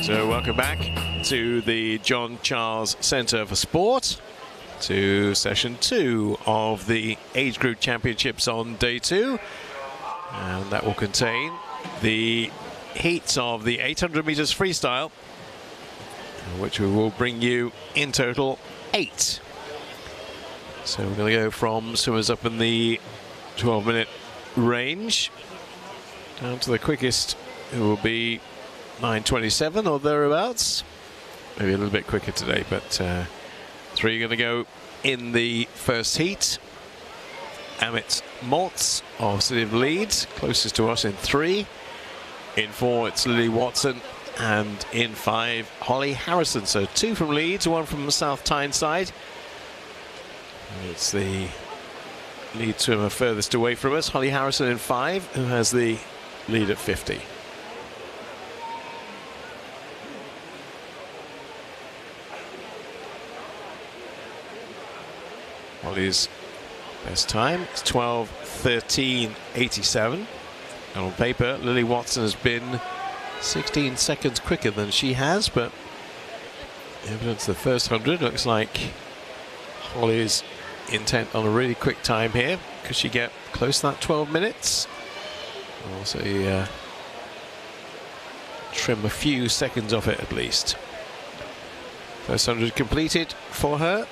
So welcome back to the John Charles Centre for Sport, to session 2 of the Age Group Championships on day 2, and that will contain the heats of the 800 metres freestyle, which we will bring you in total 8. So we're going to go from swimmers up in the 12-minute range down to the quickest, who will be 9:27 or thereabouts. Maybe a little bit quicker today, but 3 are going to go in the first heat. Amit Maltz of City of Leeds, closest to us in 3. In 4 it's Lily Watson, and in 5 Holly Harrison. So 2 from Leeds, 1 from South Tyneside. It's the lead swimmer furthest away from us, Holly Harrison in 5, who has the lead at 50. Holly's best time is 12:13.87, and on paper Lily Watson has been 16 seconds quicker than she has, but evidence the first 100 looks like Holly's intent on a really quick time here. Could she get close to that 12 minutes? Also trim a few seconds off it at least. First 100 completed for her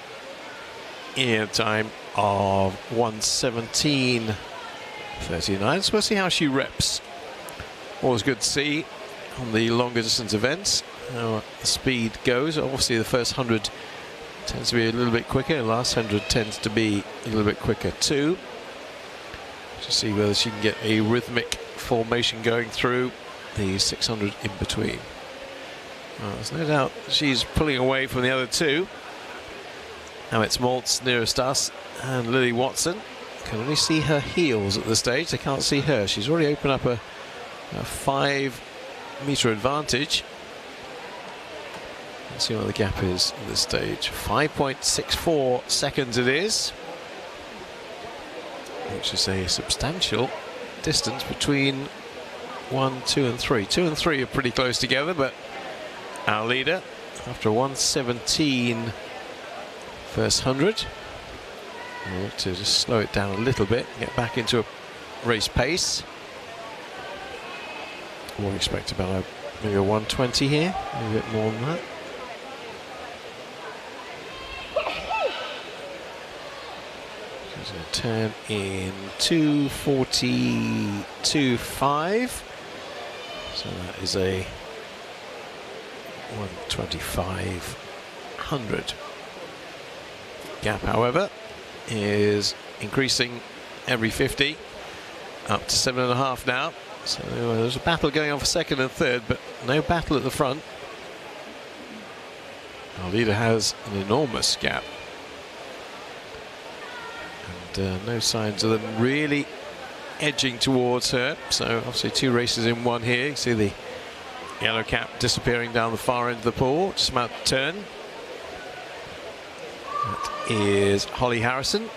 in a time of 1:17.39. So we'll see how she reps. Always good to see on the longer distance events how the speed goes. Obviously the first 100 tends to be a little bit quicker, the last 100 tends to be a little bit quicker too. To see whether she can get a rhythmic formation going through the 600 in between. Well, there's no doubt she's pulling away from the other 2. Now it's Maltz nearest us, and Lily Watson. Can only see her heels at this stage. They can't see her. She's already opened up a 5-metre advantage. Let's see what the gap is at this stage. 5.64 seconds it is, which is a substantial distance between 1, 2 and 3. 2 and 3 are pretty close together, but our leader, after 1:17 first 100, we'll look to just slow it down a little bit, get back into a race pace. We'll expect about maybe a 1:20 here, maybe a bit more than that. She's going to turn in 2:42.5, so that is a 1:25.100. Gap, however, is increasing every 50, up to 7.5 now. So there's a battle going on for second and third, but no battle at the front. Our leader has an enormous gap, and no signs of them really edging towards her. So obviously 2 races in 1 here. You see the yellow cap disappearing down the far end of the pool, just about to turn. That is Holly Harrison.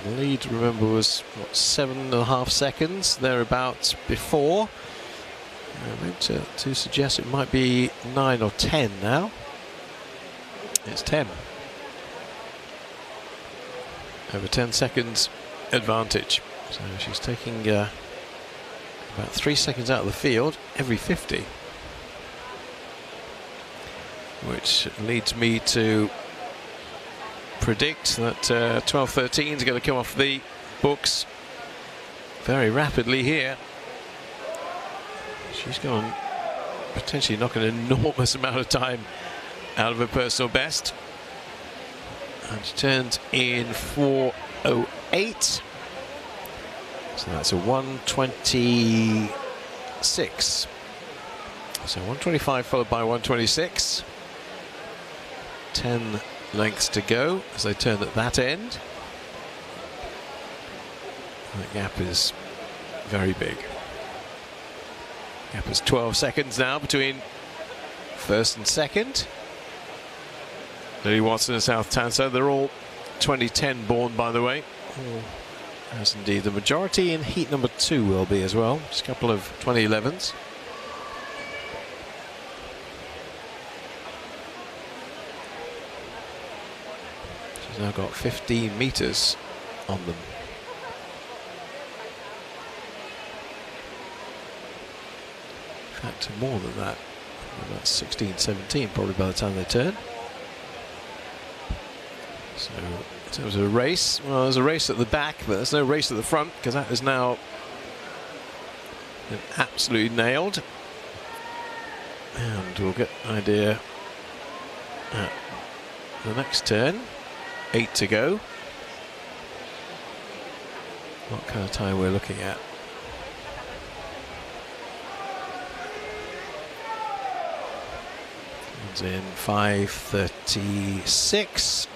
The lead, remember, was what, 7.5 seconds thereabouts before. I meant to suggest it might be 9 or 10 now. It's 10. Over 10 seconds advantage. So she's taking about 3 seconds out of the field every 50. Which leads me to predict that 12:13 is going to come off the books very rapidly here. She's going to potentially knock an enormous amount of time out of her personal best. And she turned in 4:08. So that's a 1:26. So 1:25 followed by 1:26. 10 lengths to go as they turn at that end. The gap is very big. Gap is 12 seconds now between first and second. Lily Watson and South Tyneside, they're all 2010 born, by the way. As indeed the majority in heat number 2 will be as well. Just a couple of 2011s. She's now got 15 metres on them. In fact, more than that. About 16, 17 probably by the time they turn. So in terms of a race, well, there's a race at the back, but there's no race at the front, because that is now absolutely nailed. And we'll get an idea at the next turn. 8 to go. What kind of time we're looking at. Comes in 5:36.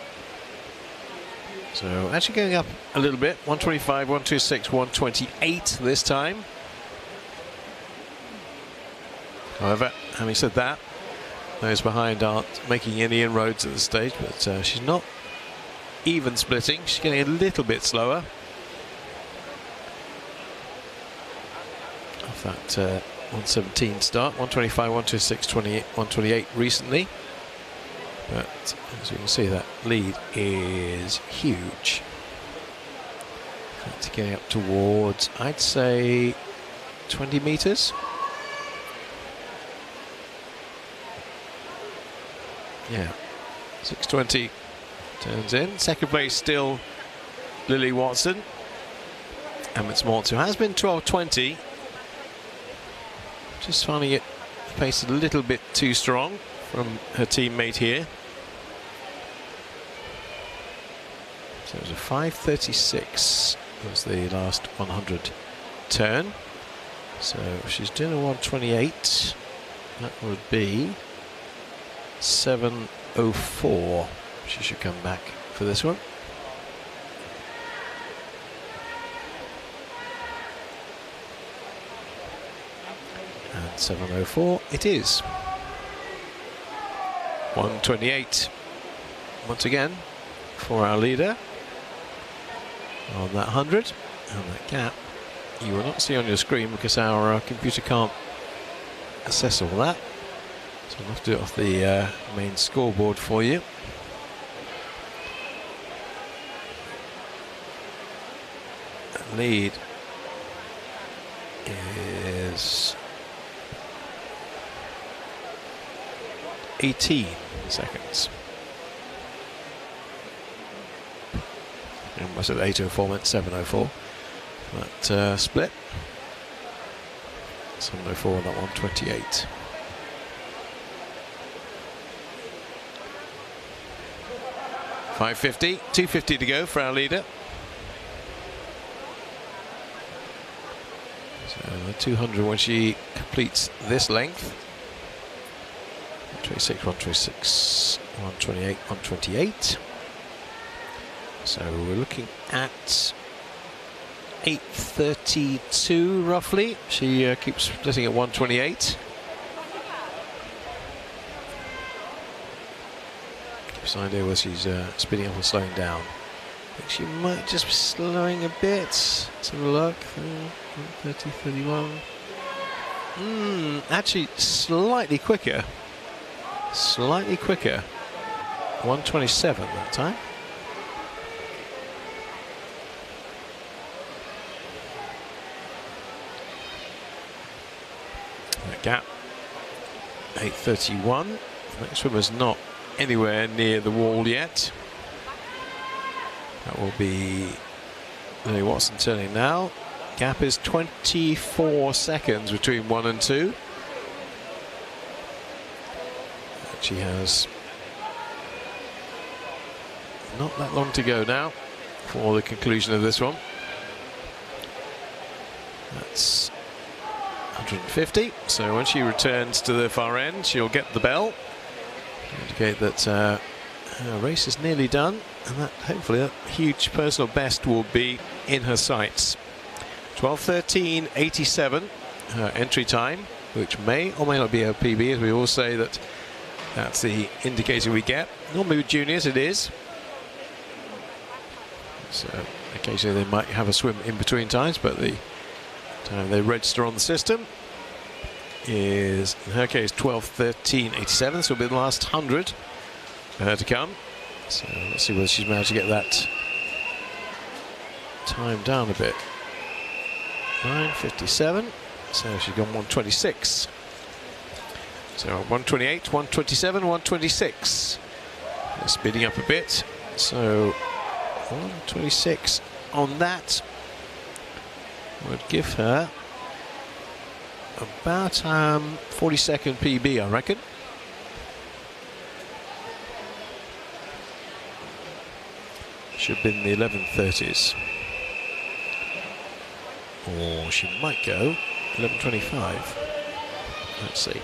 So actually going up a little bit. 125, 126, 128 this time. However, having said that, those behind aren't making any inroads at this stage, but she's not even splitting. She's getting a little bit slower. Off that 117 start, 125, 126, 28, 128 recently. But as you can see, that lead is huge. It's getting up towards, I'd say, 20 metres. Yeah, 6:20 turns in. Second place still Lily Watson. Emma Smoltz, who has been 12:20. Just finding it pace a little bit too strong from her teammate here. So it was a 5:36 was the last 100 turn. So if she's doing a 128, that would be 7:04. She should come back for this one. And 7:04 it is. 128 once again for our leader on that 100, and that gap you will not see on your screen because our computer can't assess all that. So I'll have to do it off the main scoreboard for you. That lead is 18 seconds. And I said 8:04 meant 7:04. That split. 7:04 on that 128. .550, 250 to go for our leader. So 200 when she completes this length. 126, 126, 128, 128. So we're looking at 8:32 roughly. She keeps splitting at 128. Gives an idea whether she's speeding up or slowing down. I think she might just be slowing a bit. Let's have a look. 30, 31. Actually, slightly quicker. Slightly quicker. 127 that time. That gap. 8:31. The next swimmer's not anywhere near the wall yet. That will be Lily Watson turning now. Gap is 24 seconds between 1 and 2. She has not that long to go now for the conclusion of this one. That's 150. So when she returns to the far end, she'll get the bell to indicate that her race is nearly done, and that hopefully that huge personal best will be in her sights. 12:13.87 her entry time, which may or may not be her PB, as we all say that that's the indicator we get. Normally with juniors it is. So occasionally they might have a swim in between times, but the time they register on the system is, in her case, 12:13.87. So it'll be the last 100 for her to come. So let's see whether she's managed to get that time down a bit. 9:57. So she's gone 1:26. So 1:28, 1:27, 1:26. Speeding up a bit. So 1:26 on that would give her about 40-second PB, I reckon. Should be in the 11:30s. Or she might go 11:25. Let's see.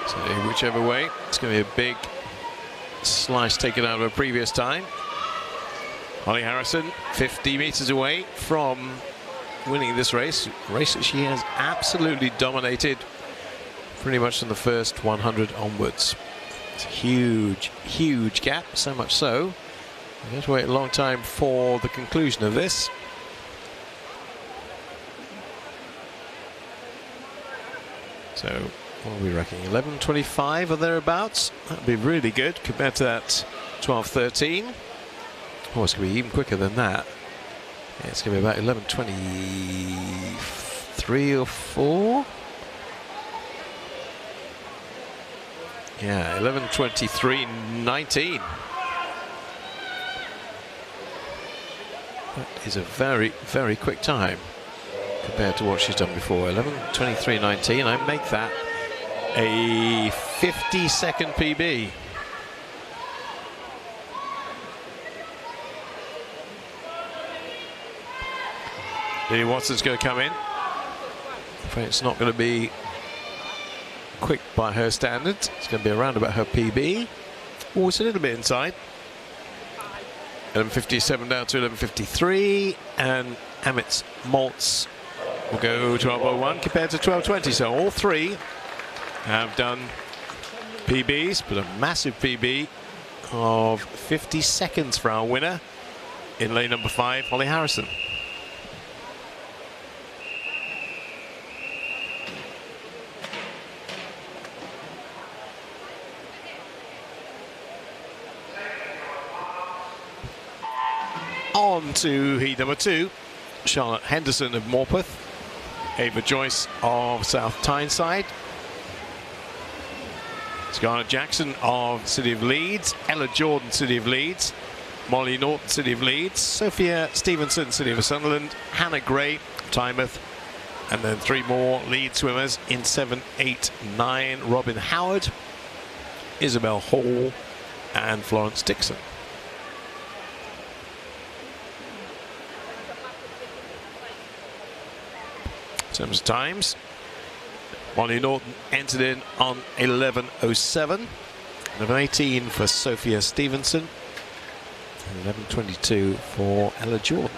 So whichever way, it's going to be a big slice taken out of her previous time. Holly Harrison, 50 metres away from winning this race. A race that she has absolutely dominated pretty much from the first 100 onwards. It's a huge, huge gap, so much so. We have to wait a long time for the conclusion of this. So, what are we reckoning? 11:25 or thereabouts? That'd be really good compared to that 12:13. Oh, it's going to be even quicker than that. Yeah, it's going to be about 11:23 or 4. Yeah, 11:23.19. That is a very, very quick time compared to what she's done before. 11:23.19. I make that a 50-second PB. Lily Watson's going to come in. I'm afraid it's not going to be quick by her standards. It's going to be around about her PB. Oh, it's a little bit inside. 11:57 down to 11:53, and Amit's Maltz will go 12:01 compared to 12:20. So all three have done PBs, but a massive PB of 50 seconds for our winner in lane number 5, Holly Harrison. On to heat number 2, Charlotte Henderson of Morpeth, Ava Joyce of South Tyneside, Scarlett Jackson of City of Leeds, Ella Jordan, City of Leeds, Molly Norton, City of Leeds, Sophia Stevenson, City of Sunderland, Hannah Gray, Tynemouth, and then 3 more lead swimmers in 7, 8, 9, Robin Howard, Isabel Hall, and Florence Dixon. In terms of times, Molly Norton entered in on 11:07, 11:18 for Sophia Stevenson, and 11:22 for Ella Jordan.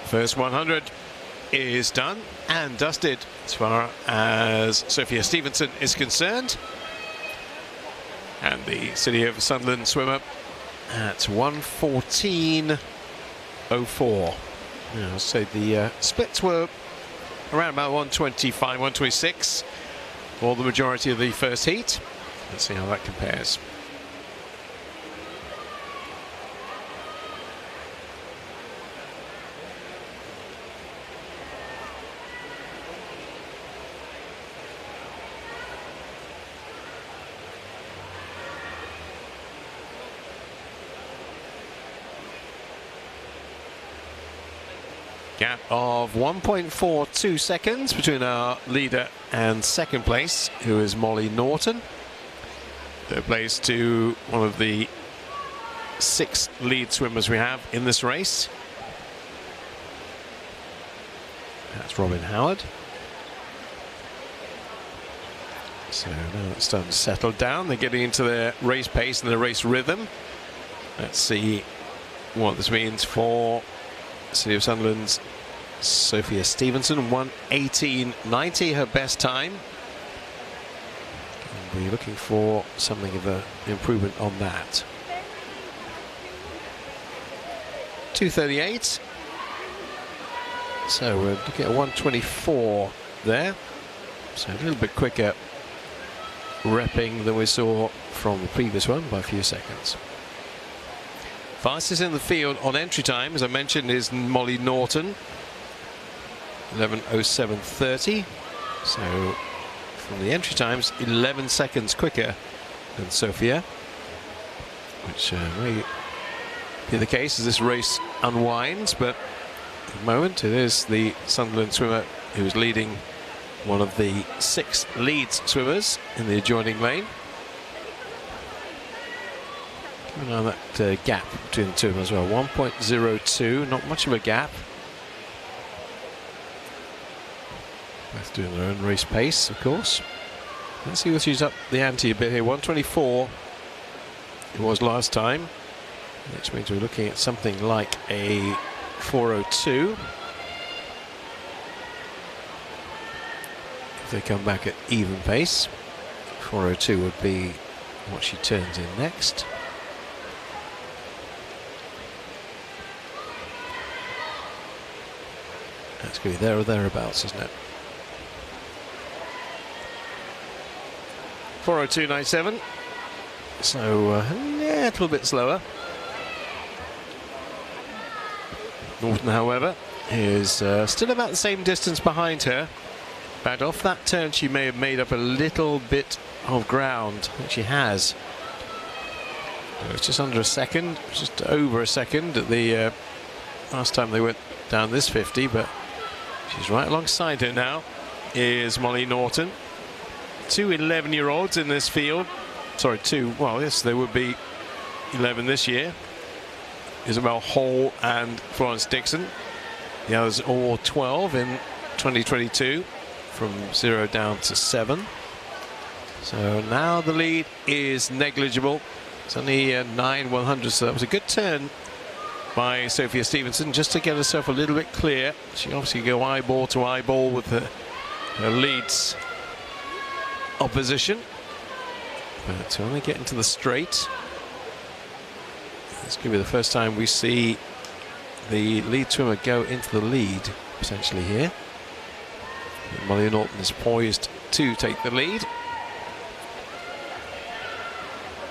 First 100 is done and dusted as far as Sophia Stevenson is concerned. And the City of Sunderland swimmer at 1:14.04. Yeah, so the splits were around about 1:25, 1:26 for the majority of the first heat. Let's see how that compares. Gap of 1.42 seconds between our leader and second place, who is Molly Norton. Third place to one of the 6 lead swimmers we have in this race. That's Robin Howard. So now it's starting to settle down. They're getting into their race pace and their race rhythm. Let's see what this means for City of Sunderland's Sophia Stevenson. 1:18.90, her best time. And we're looking for something of an improvement on that. 2:38. So we're looking at 1:24 there. So a little bit quicker repping than we saw from the previous one by a few seconds. Fastest in the field on entry time, as I mentioned, is Molly Norton. 11:07.30. So from the entry times, 11 seconds quicker than Sophia, which may be the case as this race unwinds, but at the moment it is the Sunderland swimmer who is leading one of the 6 Leeds swimmers in the adjoining lane. Keep an eye on that gap between the two of them as well. 1.02, not much of a gap. Both doing their own race pace, of course. Let's see if she's up the ante a bit here. 1:24 it was last time, which means we're looking at something like a 4:02. If they come back at even pace, 4:02 would be what she turns in next. That's going to be there or thereabouts, isn't it? 4:02.97. So yeah, a little bit slower. Norton, however, is still about the same distance behind her. But off that turn, she may have made up a little bit of ground, which she has. It's just under a second, just over a second at the last time they went down this 50, but she's right alongside her now, is Molly Norton. 2 11-year-olds in this field. Sorry, 2, well, yes, there would be 11 this year. Isabel Hall and Florence Dixon. The others all 12 in 2022, from 0 down to 7. So now the lead is negligible. It's only 9 100, so that was a good turn by Sophia Stevenson just to get herself a little bit clear. She obviously go eyeball to eyeball with her Leeds opposition, but to only get into the straight. This could be the first time we see the lead swimmer go into the lead potentially here. Molly Norton is poised to take the lead.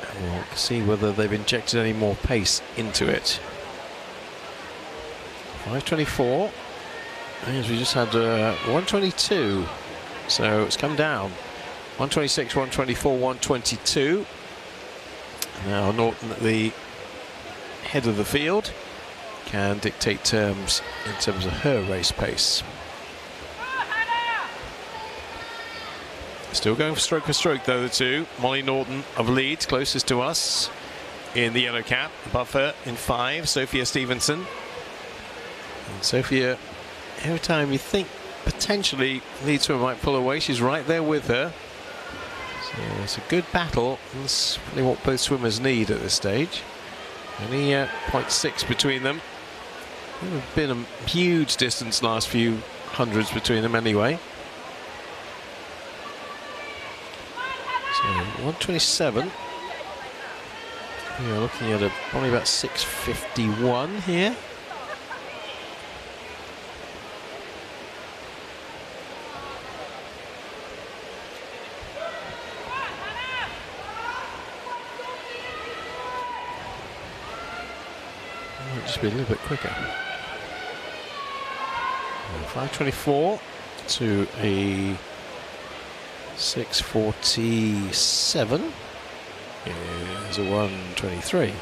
And we'll see whether they've injected any more pace into it. 5:24. As we just had 1:22, so it's come down. 1:26, 1:24, 1:22. Now Norton at the head of the field can dictate terms in terms of her race pace. Still going for stroke though, the two. Molly Norton of Leeds, closest to us in the yellow cap. Above her in 5, Sophia Stevenson. And Sophia, every time you think potentially Leeds swimmer might pull away, she's right there with her. So it's a good battle. That's really what both swimmers need at this stage. Only 0.6 between them. There's been a huge distance last few hundreds between them anyway. So 1:27. We're looking at probably about 6:51 here. Might just be a little bit quicker. 5:24 to a 6:47 is a 1:23.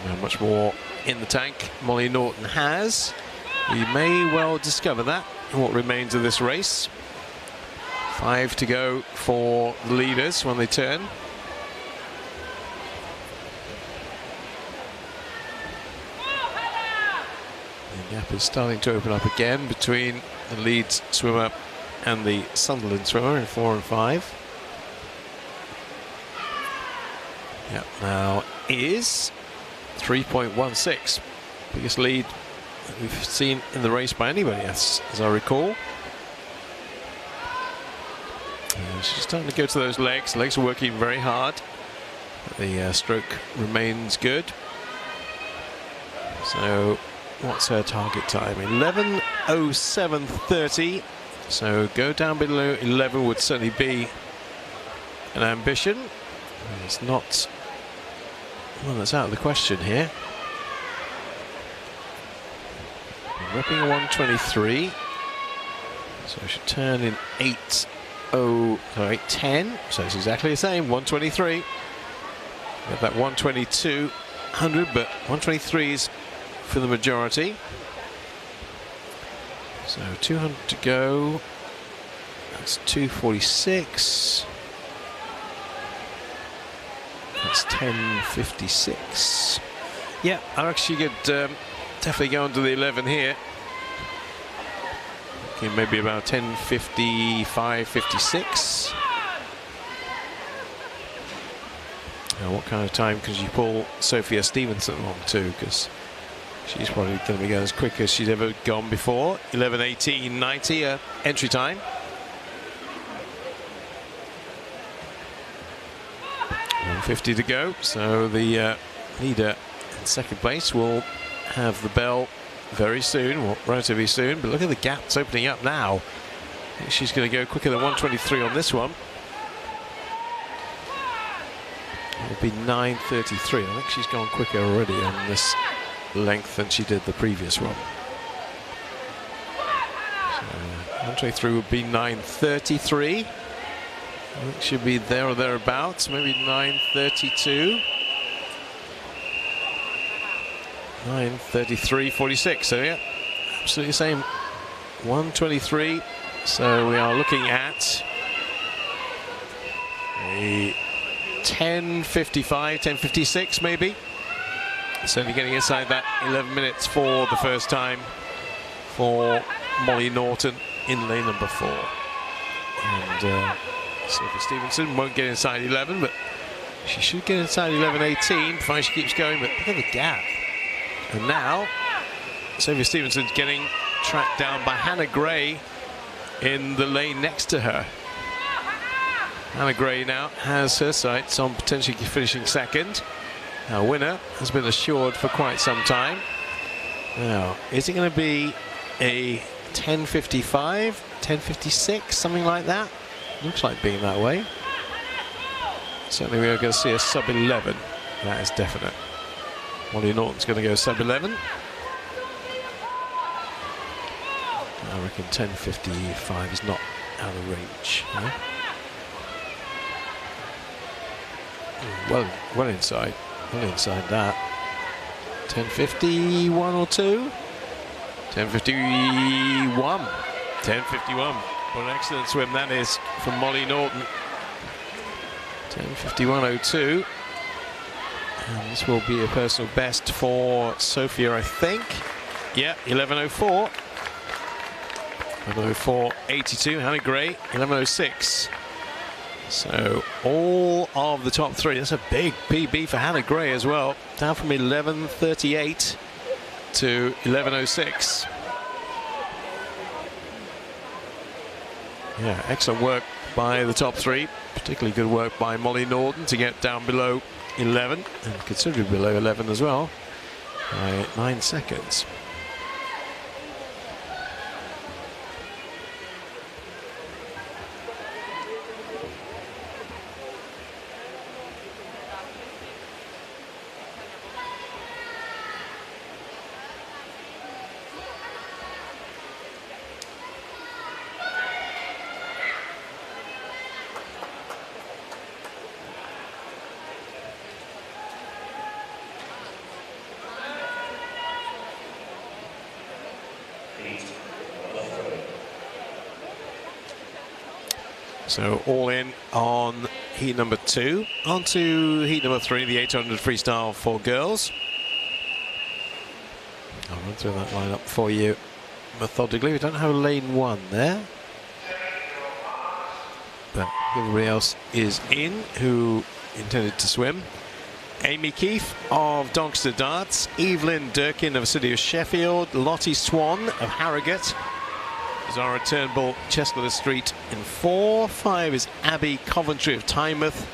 How much more in the tank Molly Norton has. We may well discover that in what remains of this race. 5 to go for the leaders when they turn. gap is starting to open up again between the Leeds swimmer and the Sunderland swimmer in 4 and 5. Yep, now is 3.16. Biggest lead that we've seen in the race by anybody, as I recall. She's starting to go to those legs. Legs are working very hard. The stroke remains good. So what's her target time? 11:07:30. So go down below 11 would certainly be an ambition. It's not one that's out of the question here. Repping 123. So she should turn in 8:10. So it's exactly the same. 123. We have that 122.100, but 123 is for the majority. So 200 to go. That's 246. That's 10:56. Yeah, I reckon she could definitely go under the 11 here. Okay, maybe about 10:55, 56. Now, what kind of time can you pull Sophia Stevenson along to? Because she's probably going to be going as quick as she's ever gone before. 11:18:90 entry time. 150 to go. So the leader in second place will have the bell very soon, well, relatively soon. But look at the gap that's opening up now. I think she's going to go quicker than 123 on this one. It'll be 9:33. I think she's gone quicker already on this length than she did the previous one. So 123 would be 9:33. I think she'll be there or thereabouts, maybe 9:32. 9:33:46. So yeah, absolutely the same. 123. So we are looking at a 10:55, 10:56 maybe. Certainly getting inside that 11 minutes for the first time for Molly Norton in lane number 4. And Sophia Stevenson won't get inside 11, but she should get inside 11:18 before she keeps going. But look at the gap. And now Sophia Stevenson's getting tracked down by Hannah Gray in the lane next to her. Hannah Gray now has her sights on potentially finishing second. Our winner has been assured for quite some time. Now, is it going to be a 10:55, 10:56, something like that? Looks like being that way. Certainly we are going to see a sub-11. That is definite. Molly Norton's going to go sub-11. I reckon 10:55 is not out of range. Yeah? Well inside. Well inside that. 10:51 or 2. 10:51. 10:51. What an excellent swim that is from Molly Norton. 10:51:02. And this will be a personal best for Sophia, I think. Yeah, 11:04. 11:04:82. Hannah Gray, 11:06. So all of the top 3. That's a big PB for Hannah Gray as well. Down from 11:38 to 11:06. Yeah, excellent work by the top 3. Particularly good work by Molly Norton to get down below 11, and considerably below 11 as well, by 9 seconds. So all in on heat number 2. On to heat number 3, the 800 freestyle for girls. I'll run through that lineup for you methodically. We don't have lane 1 there, but everybody else is in who intended to swim. Amy Keefe of Doncaster Darts, Evelyn Durkin of City of Sheffield, Lottie Swan of Harrogate, Zara Turnbull, Chestnut Street in 4. 5 is Abby Coventry of Tynemouth,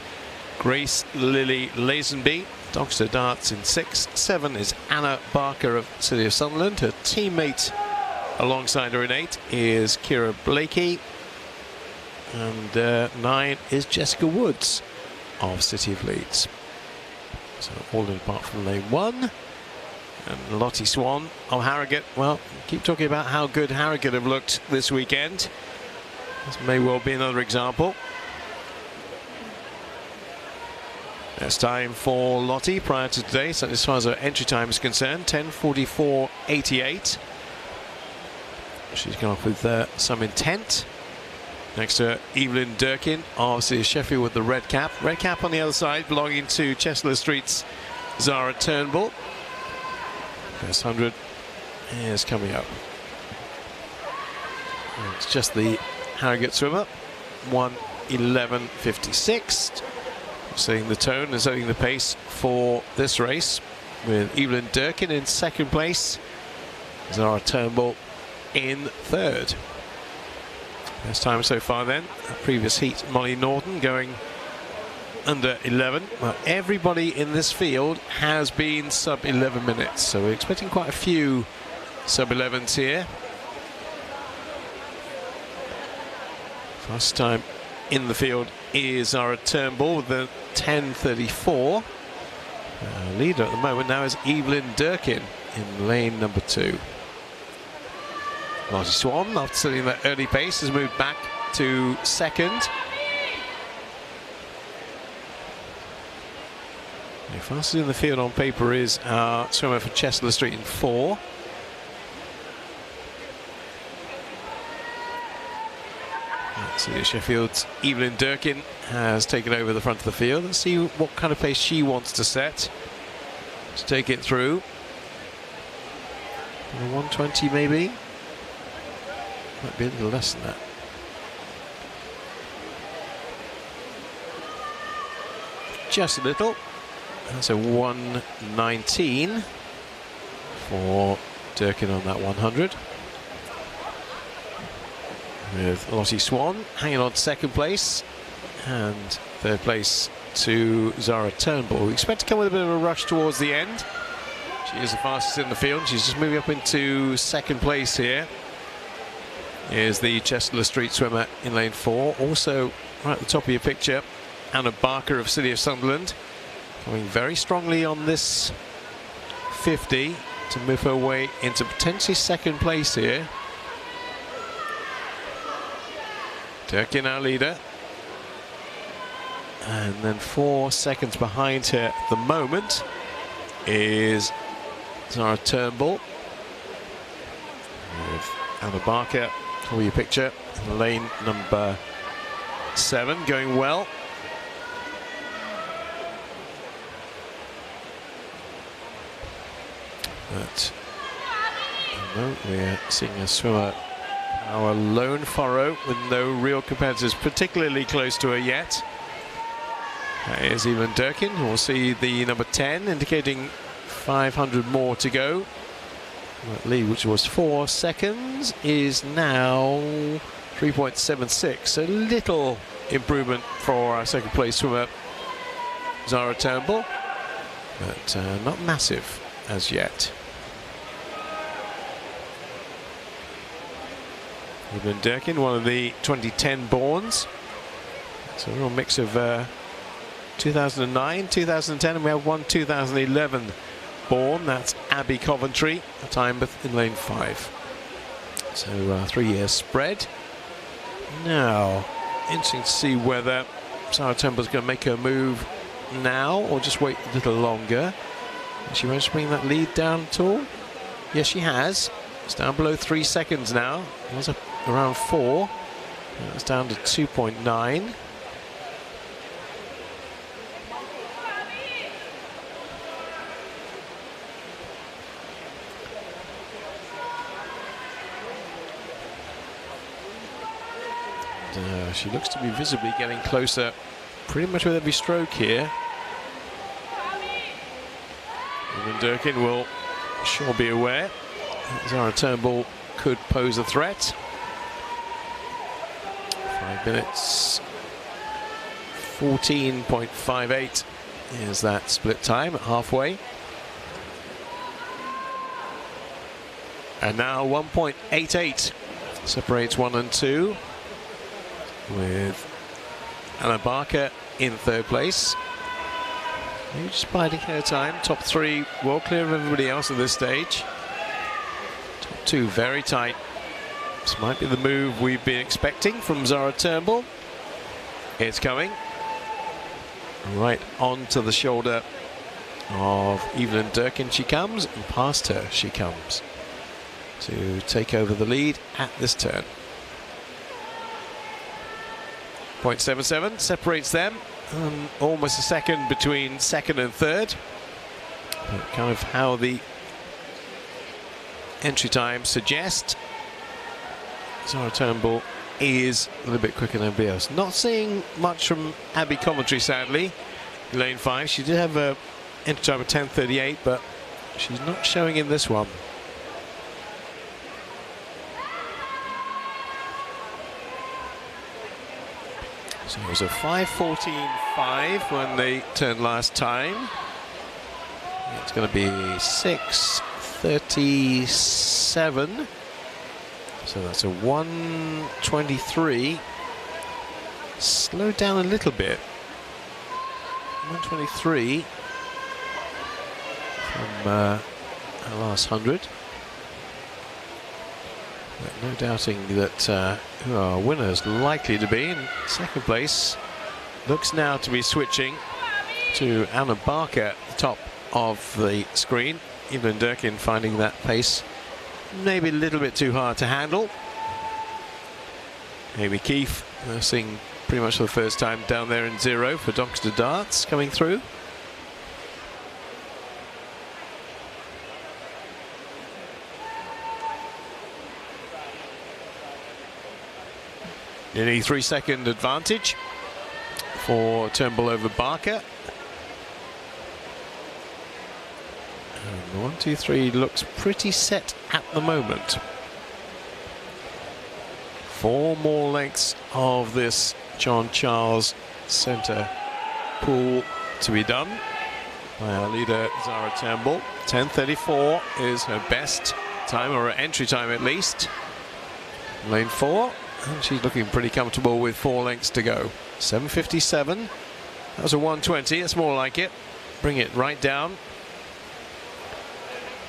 Grace Lily Lazenby, Doncaster Darts in 6. 7 is Anna Barker of City of Sunderland. Her teammate alongside her in 8 is Kira Blakey. And 9 is Jessica Woods of City of Leeds. So all in apart from lane 1. And Lottie Swan of Harrogate. Well, keep talking about how good Harrogate have looked this weekend. This may well be another example. It's time for Lottie prior to today, so as far as her entry time is concerned, 10:44.88. She's gone off with some intent. Next to her, Evelyn Durkin of City of Sheffield with the red cap. Red cap on the other side, belonging to Chestnut Street's Zara Turnbull. First 100 is coming up. And it's just the Harrogate swimmer, 1:11.56. Setting the tone and setting the pace for this race, with Evelyn Durkin in 2nd place, Zara Turnbull in 3rd. Best time so far then. That previous heat, Molly Norton going under 11. Well, everybody in this field has been sub 11 minutes, so we're expecting quite a few sub 11s here. First time in the field is Zara Turnbull with the 10:34. Leader at the moment now is Evelyn Durkin in lane number 2. Lottie Swan, after setting that early pace, has moved back to 2nd. The fastest in the field on paper is our swimmer for Chestnut Street in 4. So Sheffield's Evelyn Durkin has taken over the front of the field. Let's see what kind of pace she wants to set to take it through. 120 maybe. Might be a little less than that. Just a little. That's a 1:19 for Durkin on that 100. With Lottie Swan hanging on 2nd place, and 3rd place to Zara Turnbull. We expect to come with a bit of a rush towards the end. She is the fastest in the field. She's just moving up into 2nd place here. Here's the Chestnut Street swimmer in lane 4. Also, right at the top of your picture, Anna Barker of City of Sunderland, coming very strongly on this 50 to move her way into potentially 2nd place here. Durkin, our leader, and then 4 seconds behind her at the moment is Zara Turnbull, with Anna Barker, for your picture, in lane number 7, going well. But no, we're seeing a swimmer our lone furrow with no real competitors particularly close to her yet. Here's Evelyn Durkin. We'll see the number 10 indicating 500 more to go. That lead, which was 4 seconds, is now 3.76. So little improvement for our 2nd place swimmer Zara Turnbull, but not massive as yet. Evelyn Durkin, one of the 2010 borns. It's a real mix of 2009, 2010, and we have one 2011 born. That's Abby Coventry, a time in lane 5. So 3 years spread. Now, interesting to see whether Zara Turnbull's going to make her move now or just wait a little longer. Has she managed to bring that lead down at all? Yes, she has. It's down below 3 seconds now. It was around 4. It's down to 2.9. And she looks to be visibly getting closer pretty much with every stroke here. Even Durkin will sure be aware Zara Turnbull could pose a threat. 5 minutes 14.58 is that split time at halfway. And now 1.88 separates 1 and 2, with Anna Barker in third place. Maybe just biding her time. Top 3 well clear of everybody else at this stage. Top 2 very tight. This might be the move we've been expecting from Zara Turnbull. It's coming. Right onto the shoulder of Evelyn Durkin she comes, and past her she comes to take over the lead at this turn. 0.77 separates them, almost a second between second and third. But kind of how the entry time suggests, Zara Turnbull is a little bit quicker than everybody else. Not seeing much from Abby Coventry, sadly, in lane 5. She did have a entry time of 10:38, but she's not showing in this one. So it was a 5:14.5 when they turned last time. It's going to be 6:37. So that's a 1:23. Slowed down a little bit. 1:23 from our last 100. But no doubting that who our winner is likely to be. In second place looks now to be switching to Anna Barker at the top of the screen. Evelyn Durkin finding that pace maybe a little bit too hard to handle. Amy Keefe nursing pretty much for the first time down there in 0 for Doncaster Darts coming through. Nearly 3-second advantage for Turnbull over Barker. And the 1, 2, 3 looks pretty set at the moment. 4 more lengths of this John Charles Centre pool to be done by our leader Zara Turnbull. 10:34 is her best time, or her entry time at least. Lane 4. And she's looking pretty comfortable with 4 lengths to go. 7:57. That was a 1:20. That's more like it. Bring it right down.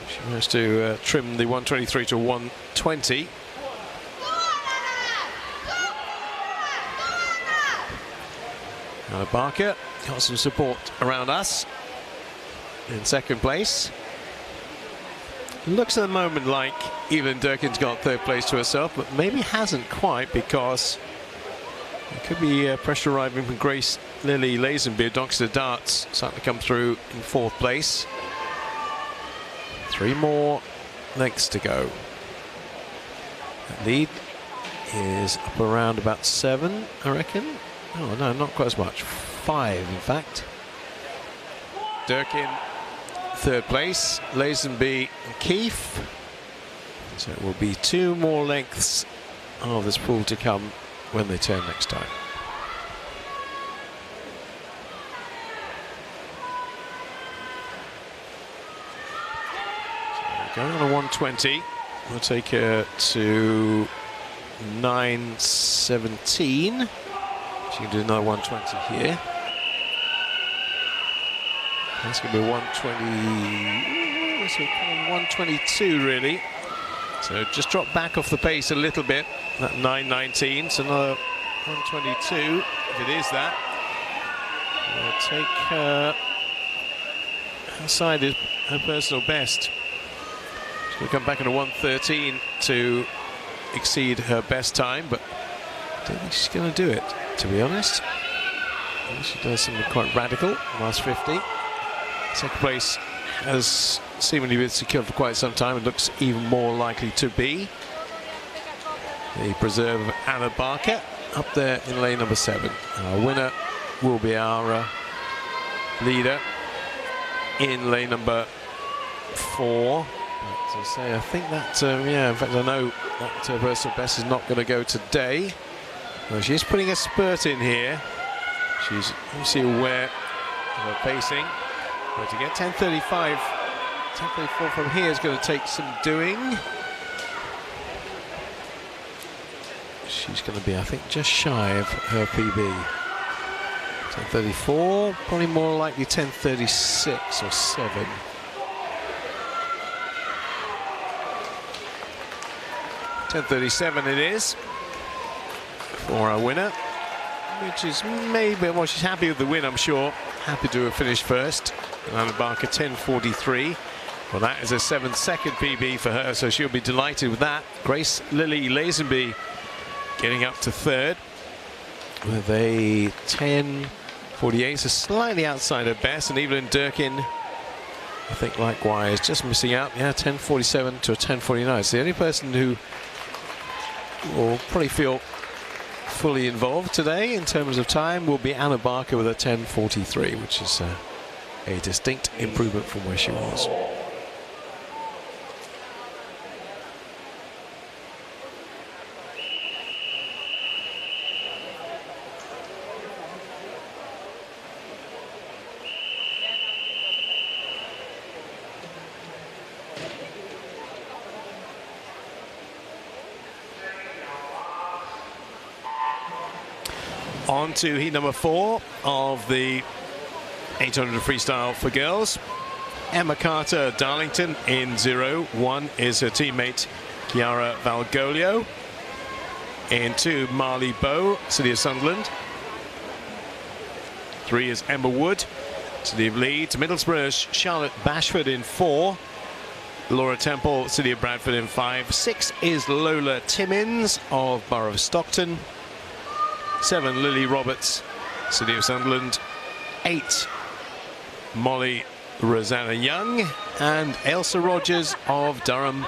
She managed to trim the 1:23 to 1:20. Anna Barker got some support around us in second place. Looks at the moment like Evelyn Durkin's got third place to herself, but maybe hasn't quite, because there could be pressure arriving from Grace Lily Lazenby, Doncaster Darts, starting to come through in fourth place. 3 more lengths to go. That lead is up around about 7, I reckon. Oh no, not quite as much. 5, in fact. Durkin third place, Lazenby and Keefe. So it will be 2 more lengths of this pool to come when they turn next time. So going on a 1:20, we'll take her to 9:17. She can do another 1:20 here. That's going to be 1:20. So 1:22 really. So just drop back off the pace a little bit. That 9:19. So another 1:22. If it is that, we'll take her outside her personal best. She's going to come back in a 1:13 to exceed her best time, but I don't think she's going to do it, to be honest. She does something quite radical. Last 50. Second place has seemingly been secured for quite some time. It looks even more likely to be. The preserve of Anna Barker up there in lane number 7. Our winner will be our leader in lane number 4. But as I say, I think that, yeah, in fact, I know that personal best is not going to go today. Well, she's putting a spurt in here. She's obviously aware of her pacing. But to get 10:35, 10:34 from here is going to take some doing. She's going to be, I think, just shy of her PB. 10:34, probably more likely 10:36 or 7. 10:37 it is for our winner, which is maybe, well, she's happy with the win, I'm sure. Happy to have finished first. Anna Barker 10:43. Well, that is a 7-second PB for her, so she'll be delighted with that. Grace Lily Lazenby getting up to third with a 10:48, so slightly outside her best. And Evelyn Durkin, I think, likewise, just missing out. Yeah, 10:47 to a 10:49. So the only person who will probably feel fully involved today in terms of time will be Anna Barker with a 10:43, which is a distinct improvement from where she was. On to heat number 4 of the 800 freestyle for girls. Emma Carter Darlington in 0. 1 is her teammate Chiara Valgolio. In 2, Marley Bow, City of Sunderland. 3 is Emma Wood, City of Leeds. Middlesbrough's Charlotte Bashford in 4. Laura Temple, City of Bradford in 5. 6 is Lola Timmins of Borough of Stockton. 7, Lily Roberts, City of Sunderland. 8, Molly Rosanna Young, and Ailsa Rogers of Durham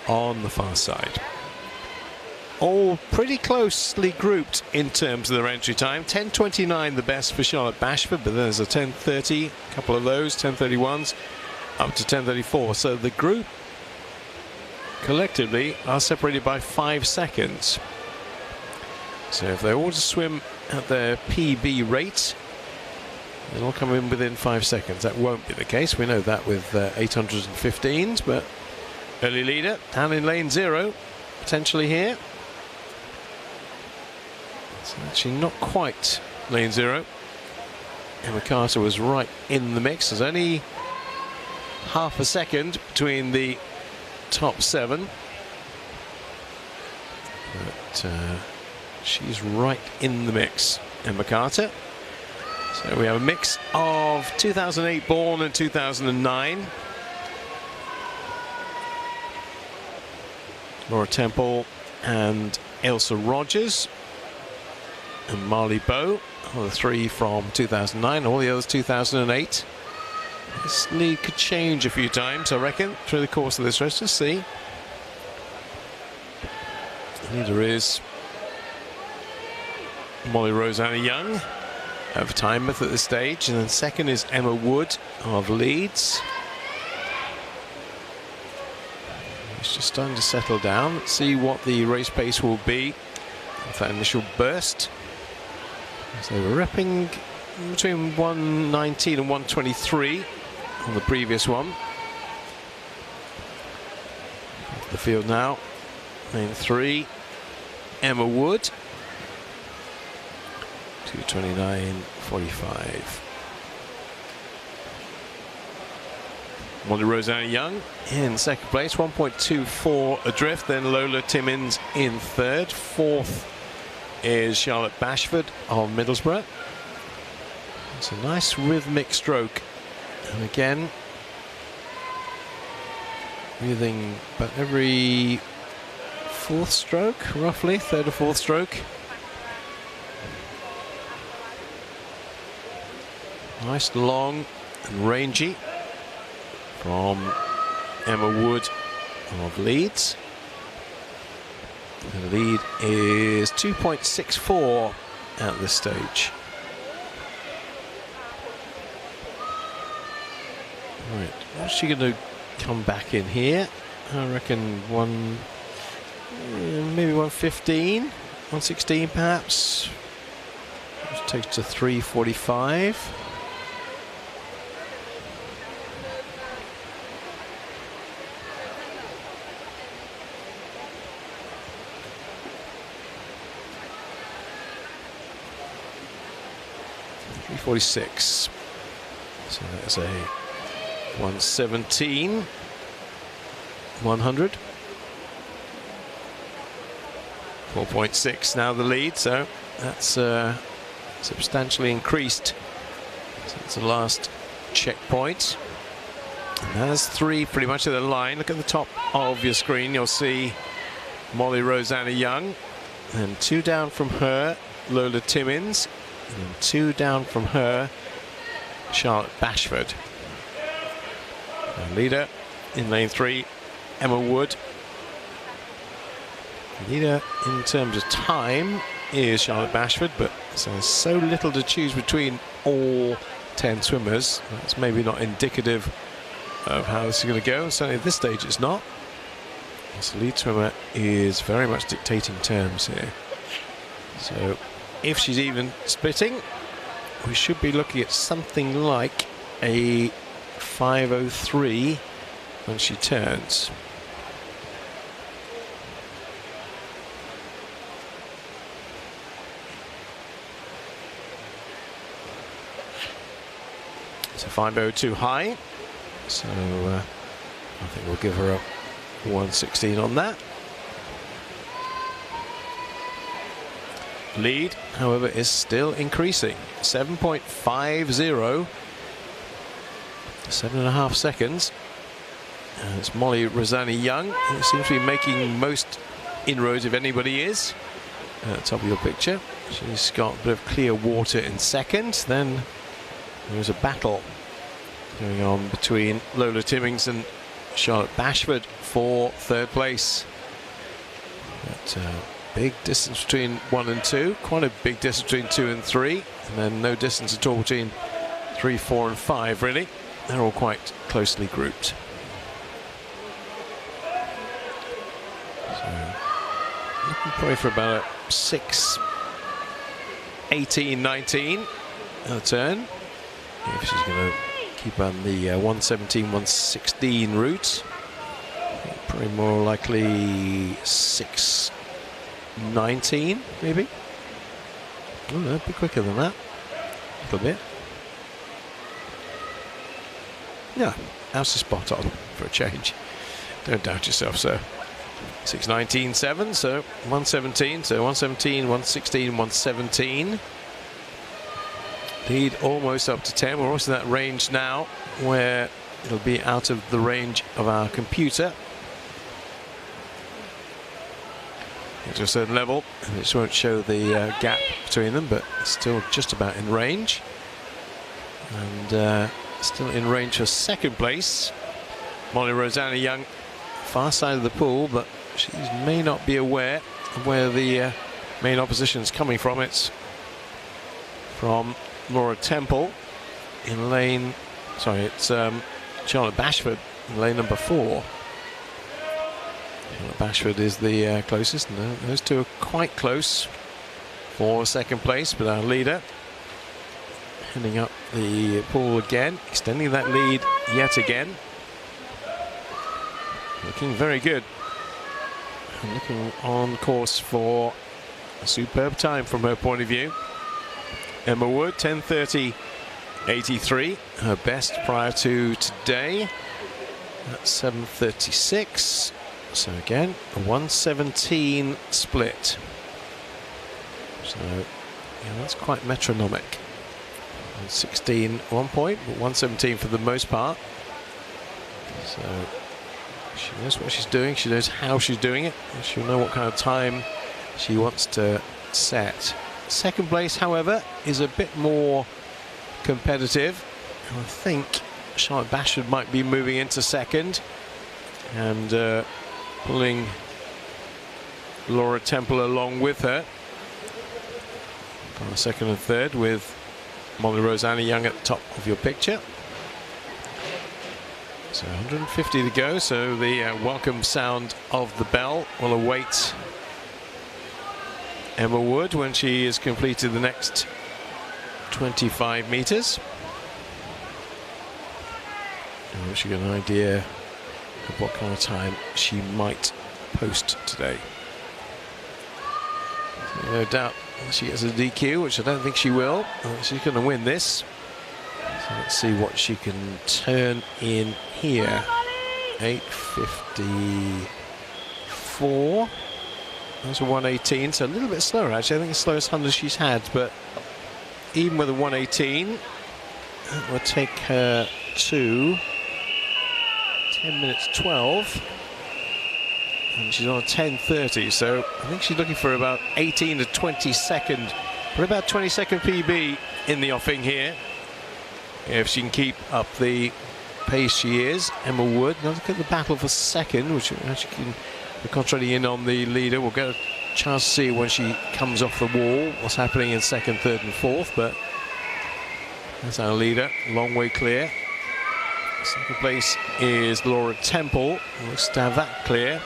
on the far side. All pretty closely grouped in terms of their entry time. 10:29 the best for Charlotte Bashford, but there's a 10:30, a couple of those 10:31s up to 10:34. So the group collectively are separated by 5 seconds. So if they all just swim at their PB rate, they'll come in within 5 seconds. That won't be the case. We know that with 815s, but early leader down in lane 0, potentially here. It's actually not quite lane 0. Emma Carter was right in the mix. There's only half a second between the top 7. But she's right in the mix, Emma Carter. So we have a mix of 2008 born and 2009. Laura Temple and Ailsa Rogers. And Marley Bow, all the 3 from 2009, all the others 2008. This lead could change a few times, I reckon, through the course of this race. Let's see. The leader is Molly Rosanna Young of Tynemouth at this stage, and then second is Emma Wood of Leeds. It's just starting to settle down. Let's see what the race pace will be with that initial burst. So we're repping between 119 and 123 on the previous one. The field now, lane 3, Emma Wood. 2:29.45. Molly Rosanna Young in second place, 1.24 adrift. Then Lola Timmins in third. Fourth is Charlotte Bashford of Middlesbrough. It's a nice rhythmic stroke, and again breathing about every 4th stroke, roughly 3rd or 4th stroke. Nice, long and rangy from Emma Wood of Leeds. The lead is 2.64 at this stage. Right, what's she going to come back in here? I reckon maybe 115, 116 perhaps. Which takes to 3:45. .46. So that's a 117, 100. 4.6 now the lead, so that's substantially increased since the last checkpoint. And there's 3 pretty much at the line. Look at the top of your screen, you'll see Molly Rosanna Young, and 2 down from her, Lola Timmins, and 2 down from her, Charlotte Bashford. Our leader in lane 3, Emma Wood. Leader in terms of time is Charlotte Bashford, but there's so little to choose between all 10 swimmers. That's maybe not indicative of how this is going to go. Certainly at this stage it's not. This lead swimmer is very much dictating terms here. So if she's even splitting, we should be looking at something like a 5:03 when she turns. So 5:02 high, so I think we'll give her a 116 on that. Lead, however, is still increasing. 7.50, 7.5 seconds. And it's Molly Rosanna Young who seems to be making most inroads, if anybody is. At the top of your picture, she's got a bit of clear water in second. Then there's a battle going on between Lola Timmins and Charlotte Bashford for 3rd place. But big distance between 1 and 2, quite a big distance between 2 and 3, and then no distance at all between 3, 4 and 5 really. They're all quite closely grouped. So looking probably for about a 6:18, 19 a turn. If she's going to keep on the 117, 116 route. Probably more likely 6:19 maybe. Oh no, a bit quicker than that. A little bit. Yeah, that's a spot on for a change. Don't doubt yourself, sir. 6:19.7, so 117, so 117, 116, 117. Lead almost up to 10. We're also in that range now where it'll be out of the range of our computer. Get to a certain level, and it just won't show the gap between them, but still just about in range. And still in range for 2nd place. Molly Rosanna Young, far side of the pool, but she may not be aware of where the main opposition is coming from. It's from Laura Temple in lane, sorry, it's Charlotte Bashford in lane number 4. Charlotte Bashford is the closest, and those two are quite close for 2nd place, but our leader heading up the pool again, extending that lead yet again. Looking very good. And looking on course for a superb time from her point of view. Emma Wood, 10:30.83, her best prior to today. That's 7:36. So again, a 117 split. So yeah, that's quite metronomic. 116 1 point, but 117 for the most part. So she knows what she's doing, she knows how she's doing it, and she'll know what kind of time she wants to set. 2nd place, however, is a bit more competitive. I think Charlotte Bashford might be moving into 2nd and pulling Laura Temple along with her. On the second and third with Molly Rosanna Young at the top of your picture. So 150 to go, so the welcome sound of the bell will await Emma Wood when she has completed the next 25 meters. And she got an idea of what kind of time she might post today. So no doubt she gets a DQ, which I don't think she will. She's going to win this. So let's see what she can turn in here. 8:54. That's a 1:18, so a little bit slower actually. I think it's the slowest 100 she's had, but even with a 1:18, that will take her to 10 minutes 12. And she's on a 10:30, so I think she's looking for about 18 to 20 second, but about 20-second PB in the offing here. If she can keep up the pace she is, Emma Wood. Now look at the battle for second, which actually can be concentrating in on the leader. We'll get a chance to see when she comes off the wall what's happening in second, third and fourth, but that's our leader, long way clear. Second place is Laura Temple. Looks to have that clear.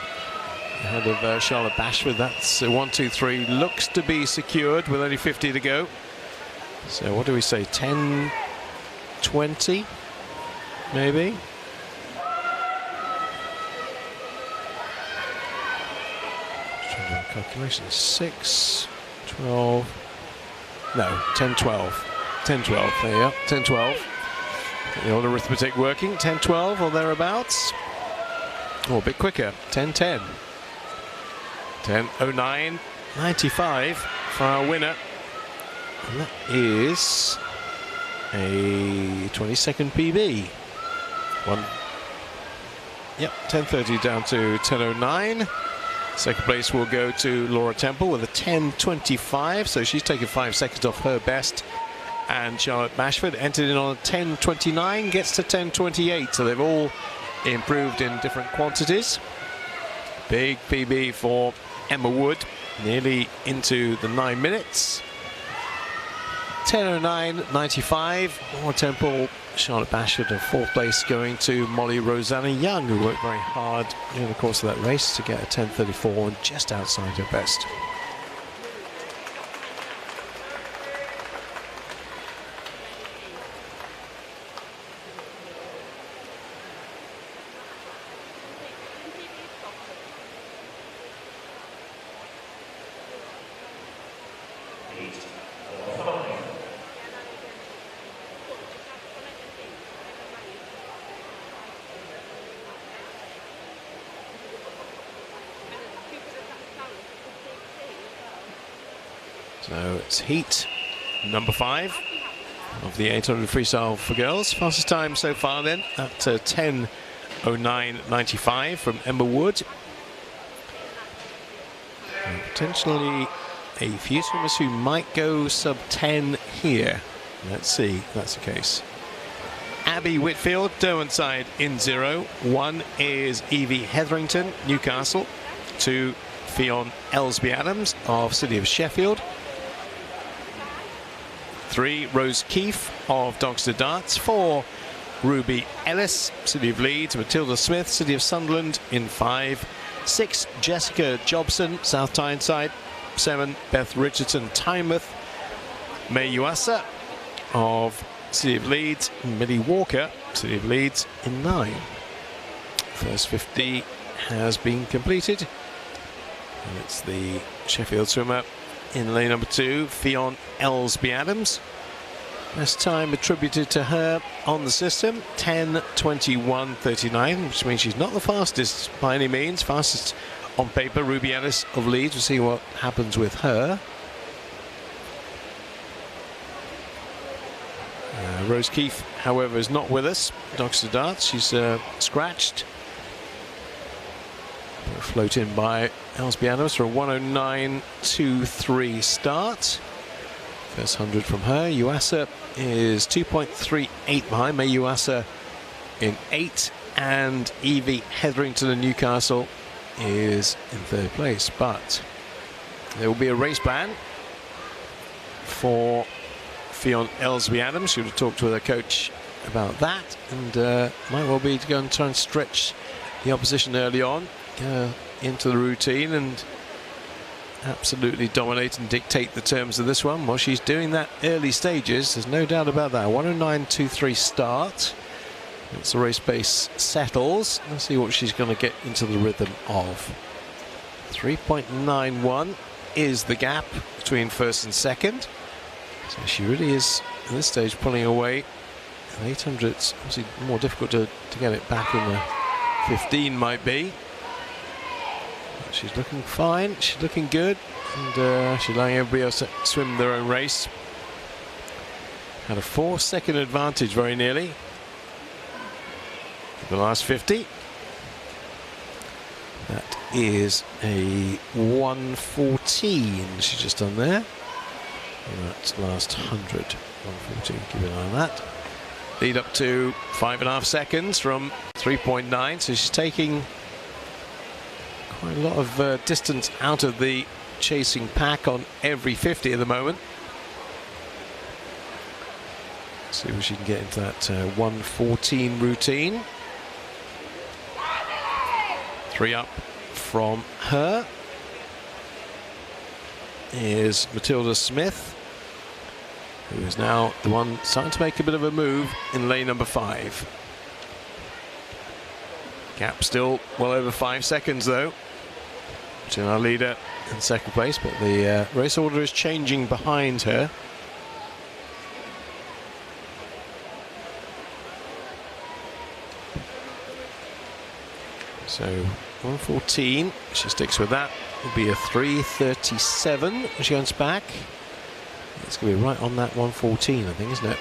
Ahead of Charlotte Bashford. That's 1, 2, 3. Looks to be secured with only 50 to go. So what do we say? 10:20, maybe. Calculations. 6, 12. No, 10:12. 10:12. There you are. 10:12. The old arithmetic working. 10:12 or thereabouts. Or a bit quicker. 10:10. 10:09.95 for our winner. And that is a 20-second PB. Yep, 10:30 down to 10:09. Second place will go to Laura Temple with a 10:25, so she's taken 5 seconds off her best. And Charlotte Bashford entered in on a 10:29, gets to 10:28, so they've all improved in different quantities. Big PB for Emma Wood, nearly into the 9 minutes. 10:09.95. Laura Temple, Charlotte Bashford, and fourth place going to Molly Rosanna Young, who worked very hard during the course of that race to get a 10:34 and just outside her best. So it's heat number 5 of the 800 freestyle for girls. Fastest time so far then at 10:09.95 from Emma Wood. And potentially a few swimmers who might go sub 10 here. Let's see if that's the case. Abby Whitfield, Derwentide in 0. 1 is Evie Hetherington, Newcastle. 2, Fionn Ellsby Adams of City of Sheffield. 3, Rose Keefe of Dogster Darts. 4, Ruby Ellis, City of Leeds. Matilda Smith, City of Sunderland in 5. 6, Jessica Jobson, South Tyneside. 7, Beth Richardson, Tynemouth. May Uasa of City of Leeds. Millie Walker, City of Leeds in 9. First 50 has been completed. And it's the Sheffield swimmer in lane number 2, Fionn Ellsby Adams. Best time attributed to her on the system, 10:21.39, which means she's not the fastest by any means. Fastest on paper, Ruby Ellis of Leeds. We'll see what happens with her. Rose Keefe, however, is not with us. Dogster Darts, she's scratched. Float in by Ellsby Adams for a 1:09.23 start. First 100 from her. Uasa is 2.38 behind. May Uasa in 8, and Evie Hetherington of Newcastle is in 3rd place. But There will be a race plan for Fionn Elsby-Adams. She would have talked with her coach about that, and might well be to go and try and stretch the opposition early on, into the routine and absolutely dominate and dictate the terms of this one. Well, she's doing that early stages, there's no doubt about that. 109.23 start. Once the race pace settles, let's see what she's going to get into the rhythm of. 3.91 is the gap between first and second. So she really is, at this stage, pulling away. 800's obviously more difficult to get it back in the 15 might be. But she's looking fine, she's looking good, and she's allowing everybody else to swim their own race. Had a 4-second advantage very nearly. The last 50. That is a 1:14 she's just done there. And that's last 100. 1:14, keep an eye on that. Lead up to 5.5 seconds from 3.9, so she's taking quite a lot of distance out of the chasing pack on every 50 at the moment. See if she can get into that 1:14 routine. 3 up from her is Matilda Smith, who is now the one starting to make a bit of a move in lane number 5. Gap still well over 5 seconds though between our leader in second place, but the race order is changing behind her. So 1:14, she sticks with that. Will be a 3:37 when she comes back. It's going to be right on that 1:14, I think, isn't it?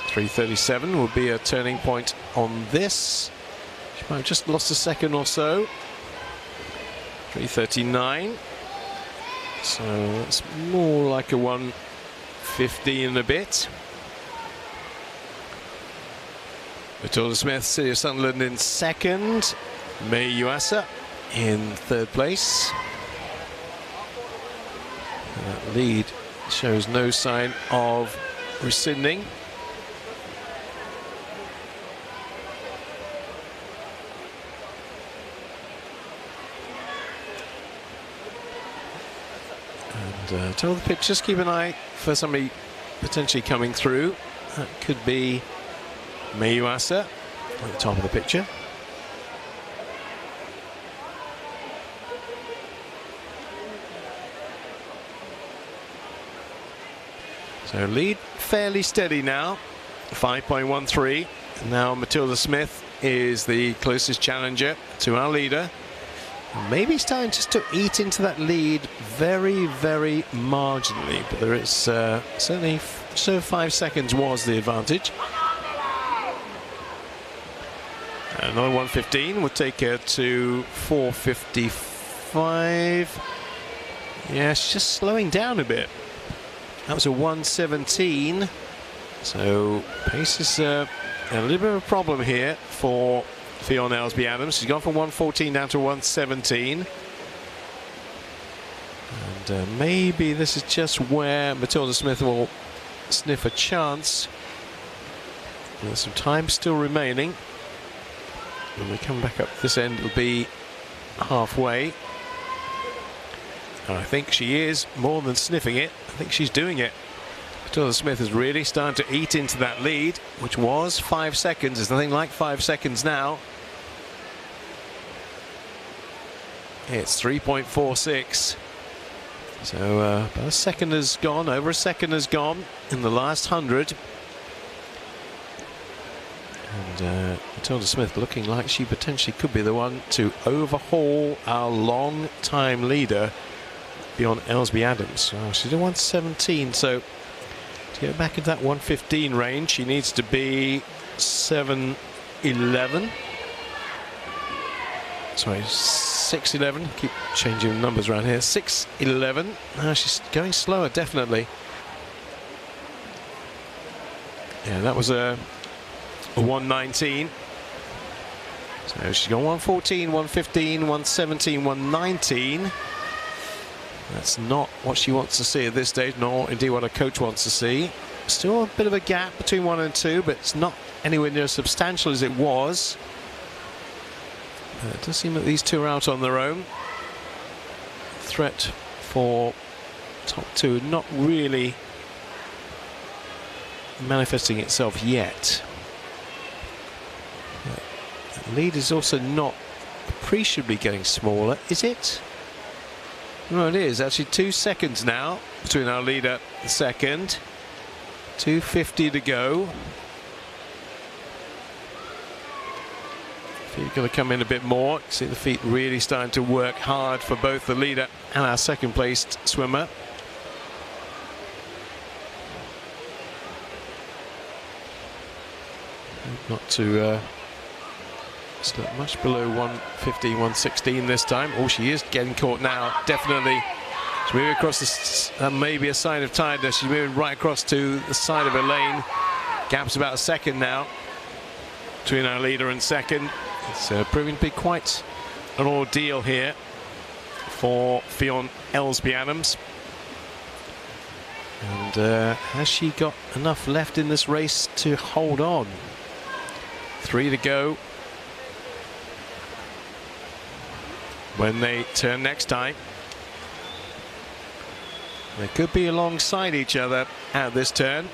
3:37 will be a turning point on this. She might have just lost a second or so. 3:39. So that's more like a 1:15 and a bit. Matilda Smith, City of Sunderland in second. May Yuasa in third place. And that lead shows no sign of rescinding. And tell the pictures, keep an eye for somebody potentially coming through. That could be May Yuasa at the top of the picture. So lead fairly steady now, 5.13. Now Matilda Smith is the closest challenger to our leader. Maybe starting just to eat into that lead very, very marginally, but there is certainly so 5 seconds was the advantage. Another 1:15 would take her to 4:55. Yeah, she's just slowing down a bit. That was a 1:17, so pace is a little bit of a problem here for Fionn Elsby-Adams. She's gone from 1:14 down to 1:17, and maybe this is just where Matilda Smith will sniff a chance. There's some time still remaining. When we come back up this end, it'll be halfway. And I think she is more than sniffing it. I think she's doing it. Matilda Smith is really starting to eat into that lead, which was 5 seconds. There's nothing like 5 seconds now. It's 3.46. So about a second has gone, over a second has gone in the last 100. And Matilda Smith looking like she potentially could be the one to overhaul our long-time leader, Fionn Elsby-Adams. Oh, she's at 1:17, so to get back into that 1:15 range, she needs to be 7:11. Sorry, 6:11. Keep changing the numbers around here. 6:11. Now she's going slower, definitely. Yeah, that was a 1:19. So she's gone 1:14, 1:15, 1:17, 1:19. That's not what she wants to see at this stage, nor indeed what a coach wants to see. Still a bit of a gap between 1 and 2, but it's not anywhere near as substantial as it was. It does seem that these two are out on their own. Threat for top 2 not really manifesting itself yet. The lead is also not appreciably getting smaller, is it? No, it is actually 2 seconds now between our leader and second. 2:50 to go. Feet going to come in a bit more. See the feet really starting to work hard for both the leader and our second placed swimmer. Not to still much below 1:15, 1:16 this time. Oh, she is getting caught now, definitely. She's moving across this, maybe a sign of tiredness. She's moving right across to the side of her lane. Gap's about a second now between our leader and second. It's proving to be quite an ordeal here for Fionn Elsby-Adams. And has she got enough left in this race to hold on? 3 to go when they turn next time. They could be alongside each other at this turn.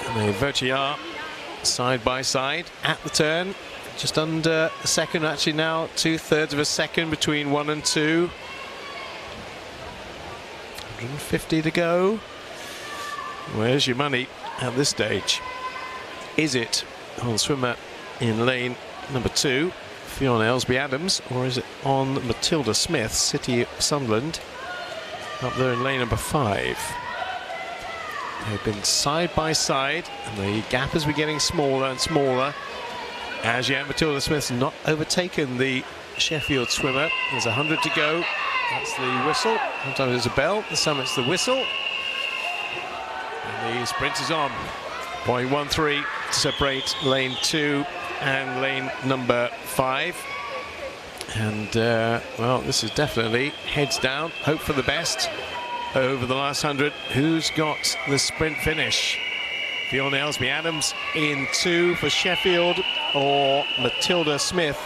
And they virtually are side by side at the turn. Just under a second, actually now 2/3 of a second between 1 and 2. 150 to go. Where's your money at this stage? Is it on swimmer in lane number 2, Fionn Elsby-Adams, or is it on Matilda Smith, City of Sunderland, up there in lane number 5? They've been side by side, and the gap has been getting smaller and smaller. As yet, Matilda Smith's not overtaken the Sheffield swimmer. There's 100 to go. That's the whistle. Sometimes there's a bell, some it's the whistle. And the sprint is on. 0.13 to separate lane 2 and lane number 5. And, well, this is definitely heads down. Hope for the best over the last 100. Who's got the sprint finish? Fionn Elsby-Adams in 2 for Sheffield, or Matilda Smith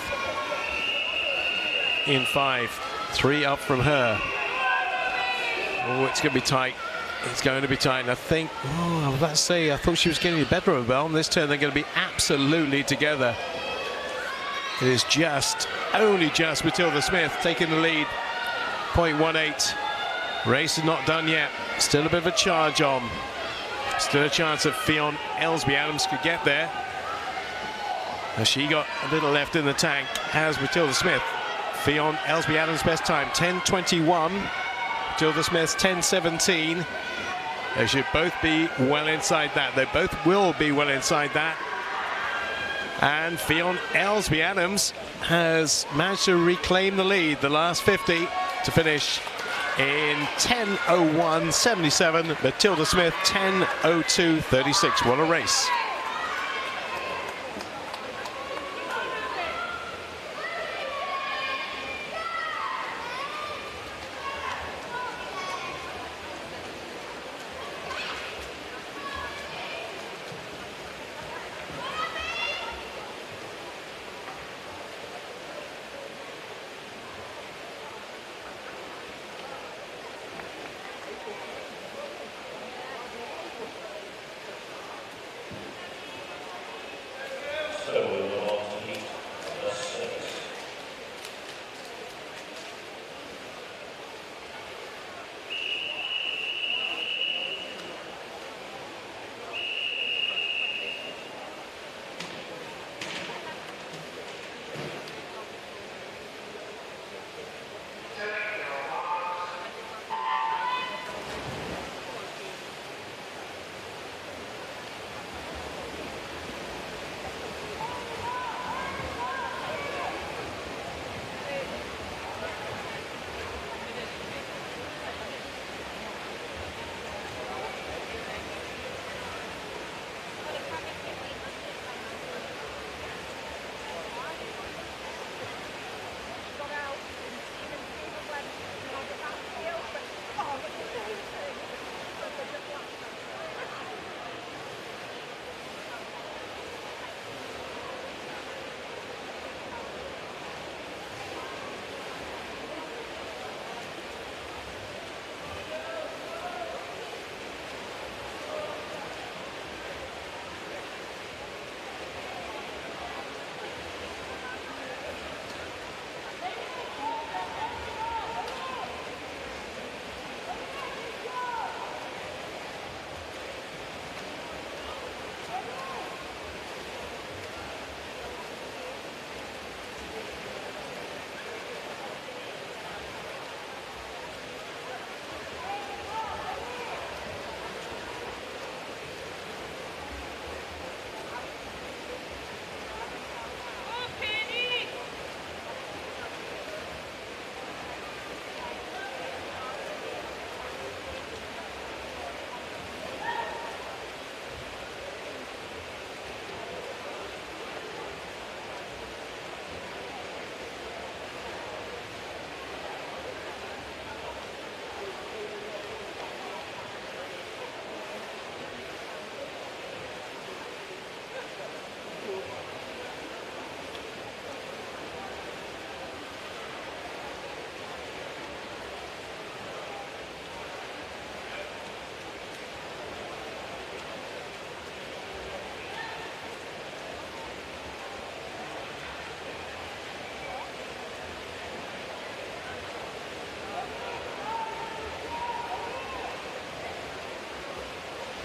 in 5. 3 up from her. Oh, it's going to be tight. It's going to be tight. And I think, I was about to say, I thought she was getting the better of a bell. On this turn, they're going to be absolutely together. It is only just Matilda Smith taking the lead. 0.18. Race is not done yet. Still a bit of a charge on. Still a chance that Fionn Elsby-Adams could get there. As she got a little left in the tank, has Matilda Smith. Fionn Elsby-Adams' best time, 10:21. Matilda Smith's 10:17. They should both be well inside that. They both will be well inside that. And Fionn Elsby-Adams has managed to reclaim the lead, the last 50, to finish in 10:01.77. Matilda Smith 10:02.36. What a race.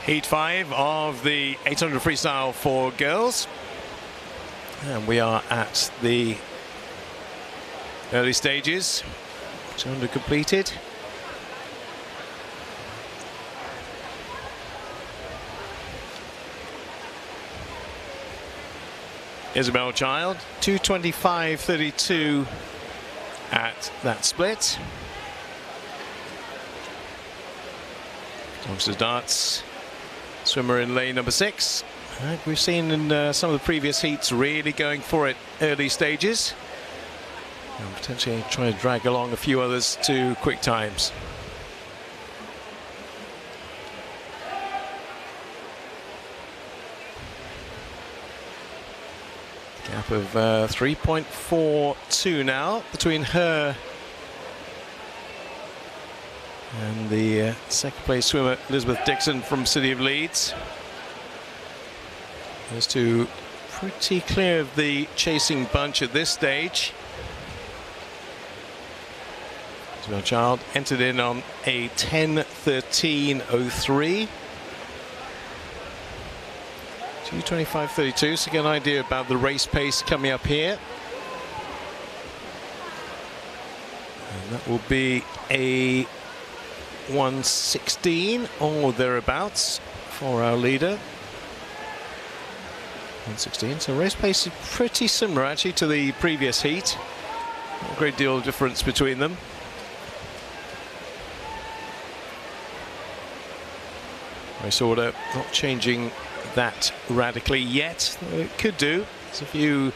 Heat 5 of the 800 freestyle for girls. And we are at the early stages. 200 completed. Isabel Child, 2:25.32 at that split. Thompson darts, swimmer in lane number 6. Like we've seen in some of the previous heats, really going for it early stages. And potentially trying to drag along a few others to quick times. Gap of 3.42 now between her and the second place swimmer Elizabeth Dixon from City of Leeds. Those two pretty clear of the chasing bunch at this stage. Isabel Child entered in on a 10:13.03. 2:25.32, so get an idea about the race pace coming up here. And that will be a 1:16 or thereabouts for our leader. 1:16, so race pace is pretty similar actually to the previous heat. Not a great deal of difference between them. Race order not changing that radically yet. It could do. There's a few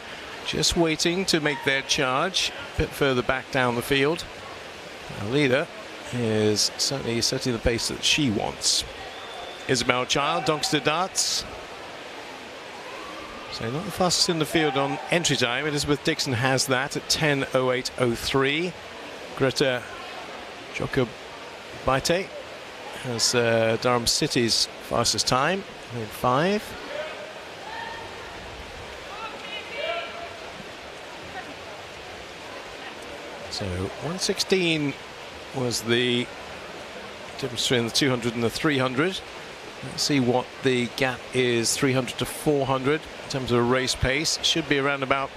just waiting to make their charge a bit further back down the field. Our leader is certainly setting the pace that she wants. Isabel Child, Doncaster darts. So not the fastest in the field on entry time. Elizabeth Dixon has that at 10:08.03. Greta Jokobaite has Durham City's fastest time in 5. So 1:16 was the difference between the 200 and the 300. Let's see what the gap is 300 to 400 in terms of race pace. It should be around about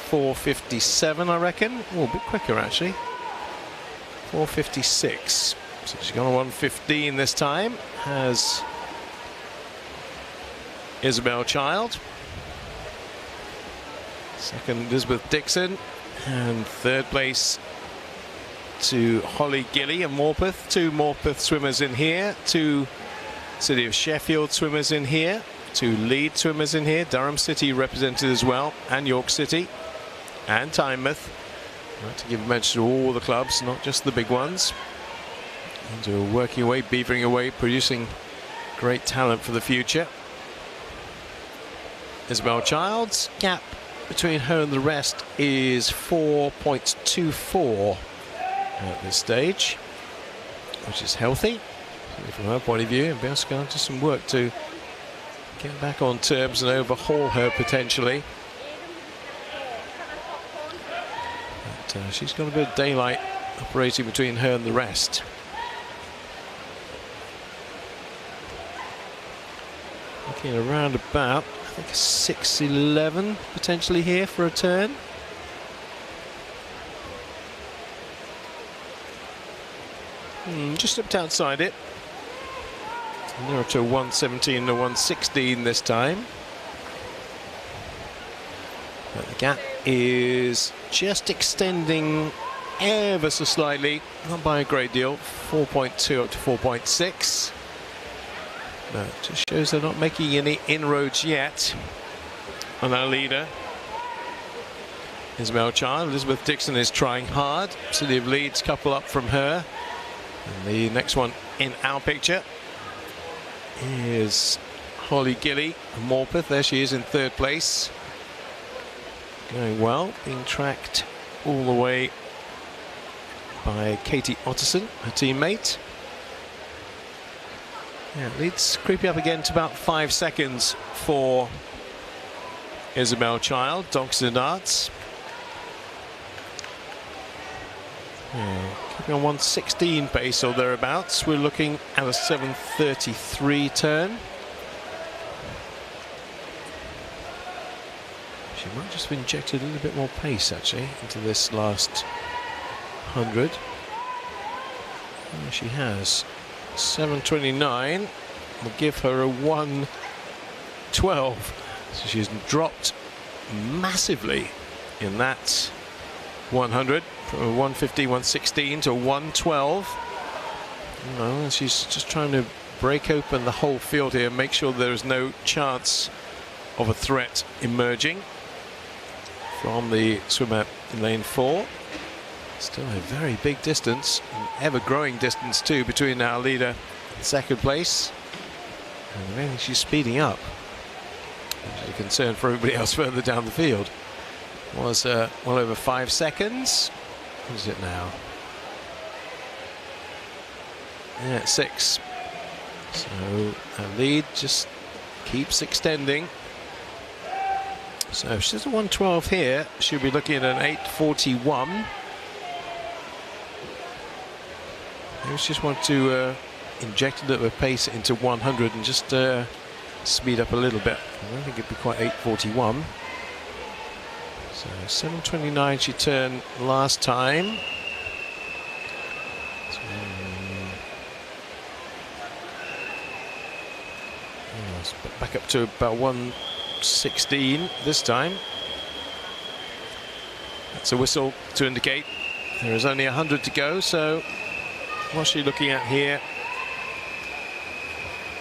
4:57, I reckon. Oh, a bit quicker actually. 4:56. So she's gone on 1:15 this time. Has Isabel Child. Second, Elizabeth Dixon. And third place to Holly Gilly and Morpeth. 2 Morpeth swimmers in here. 2 City of Sheffield swimmers in here. 2 Leeds swimmers in here. Durham City represented as well. And York City. And Tynemouth. I'd like to give a mention to all the clubs, not just the big ones. And we're working away, beavering away, producing great talent for the future. Isabel Child's gap between her and the rest is 4.24 at this stage, which is healthy. So from her point of view, and Bill's going to do some work to get back on terms and overhaul her potentially. But she's got a bit of daylight operating between her and the rest. Looking around about, I think, 6:11 potentially here for a turn. Just slipped outside it. And they're up to 1:17 to 1:16 this time. But the gap is just extending ever so slightly, not by a great deal, 4.2 up to 4.6. But it just shows they're not making any inroads yet on our leader. Isabel Child. Elizabeth Dixon is trying hard. City of Leeds couple up from her. And the next one in our picture is Holly Gilly and Morpeth. There she is in third place. Going well, being tracked all the way by Katie Otterson, her teammate. Yeah, Leeds creeping up again to about 5 seconds for Isabel Child, Doncaster darts. Yeah, keeping on 1:16 pace or thereabouts. We're looking at a 7:33 turn. She might just have injected a little bit more pace actually into this last 100. She has 7:29. We'll give her a 1:12. So she's dropped massively in that 100 from a 1:15, 1:16 to 1:12. No, she's just trying to break open the whole field here, make sure there is no chance of a threat emerging from the swimmer in lane 4. Still a very big distance, an ever-growing distance too, between our leader and second place. And I think she's speeding up. Which is a concern for everybody else further down the field. Was well over 5 seconds. What is it now? Yeah, 6. So our lead just keeps extending. So if she's a 1:12 here, she'll be looking at an 8:41. Maybe she just want to inject a little bit of pace into 100 and just speed up a little bit. I don't think it'd be quite 8:41. So 7:29 she turned last time. So, back up to about 1:16 this time. That's a whistle to indicate there is only 100 to go. So what's she looking at here?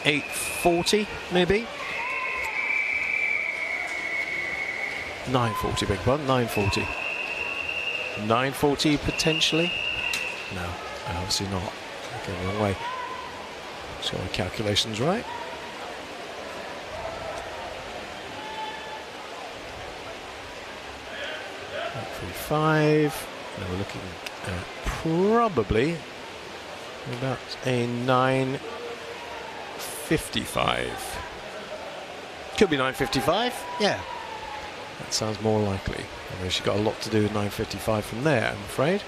8:40 maybe. 9:40, big one. 9:40. 9:40 potentially. No, obviously not. Okay, wrong way. Just got my calculations right. And we're looking at probably about a 9:55. Could be 9:55. Yeah, that sounds more likely. Although she's got a lot to do with 9:55 from there, I'm afraid.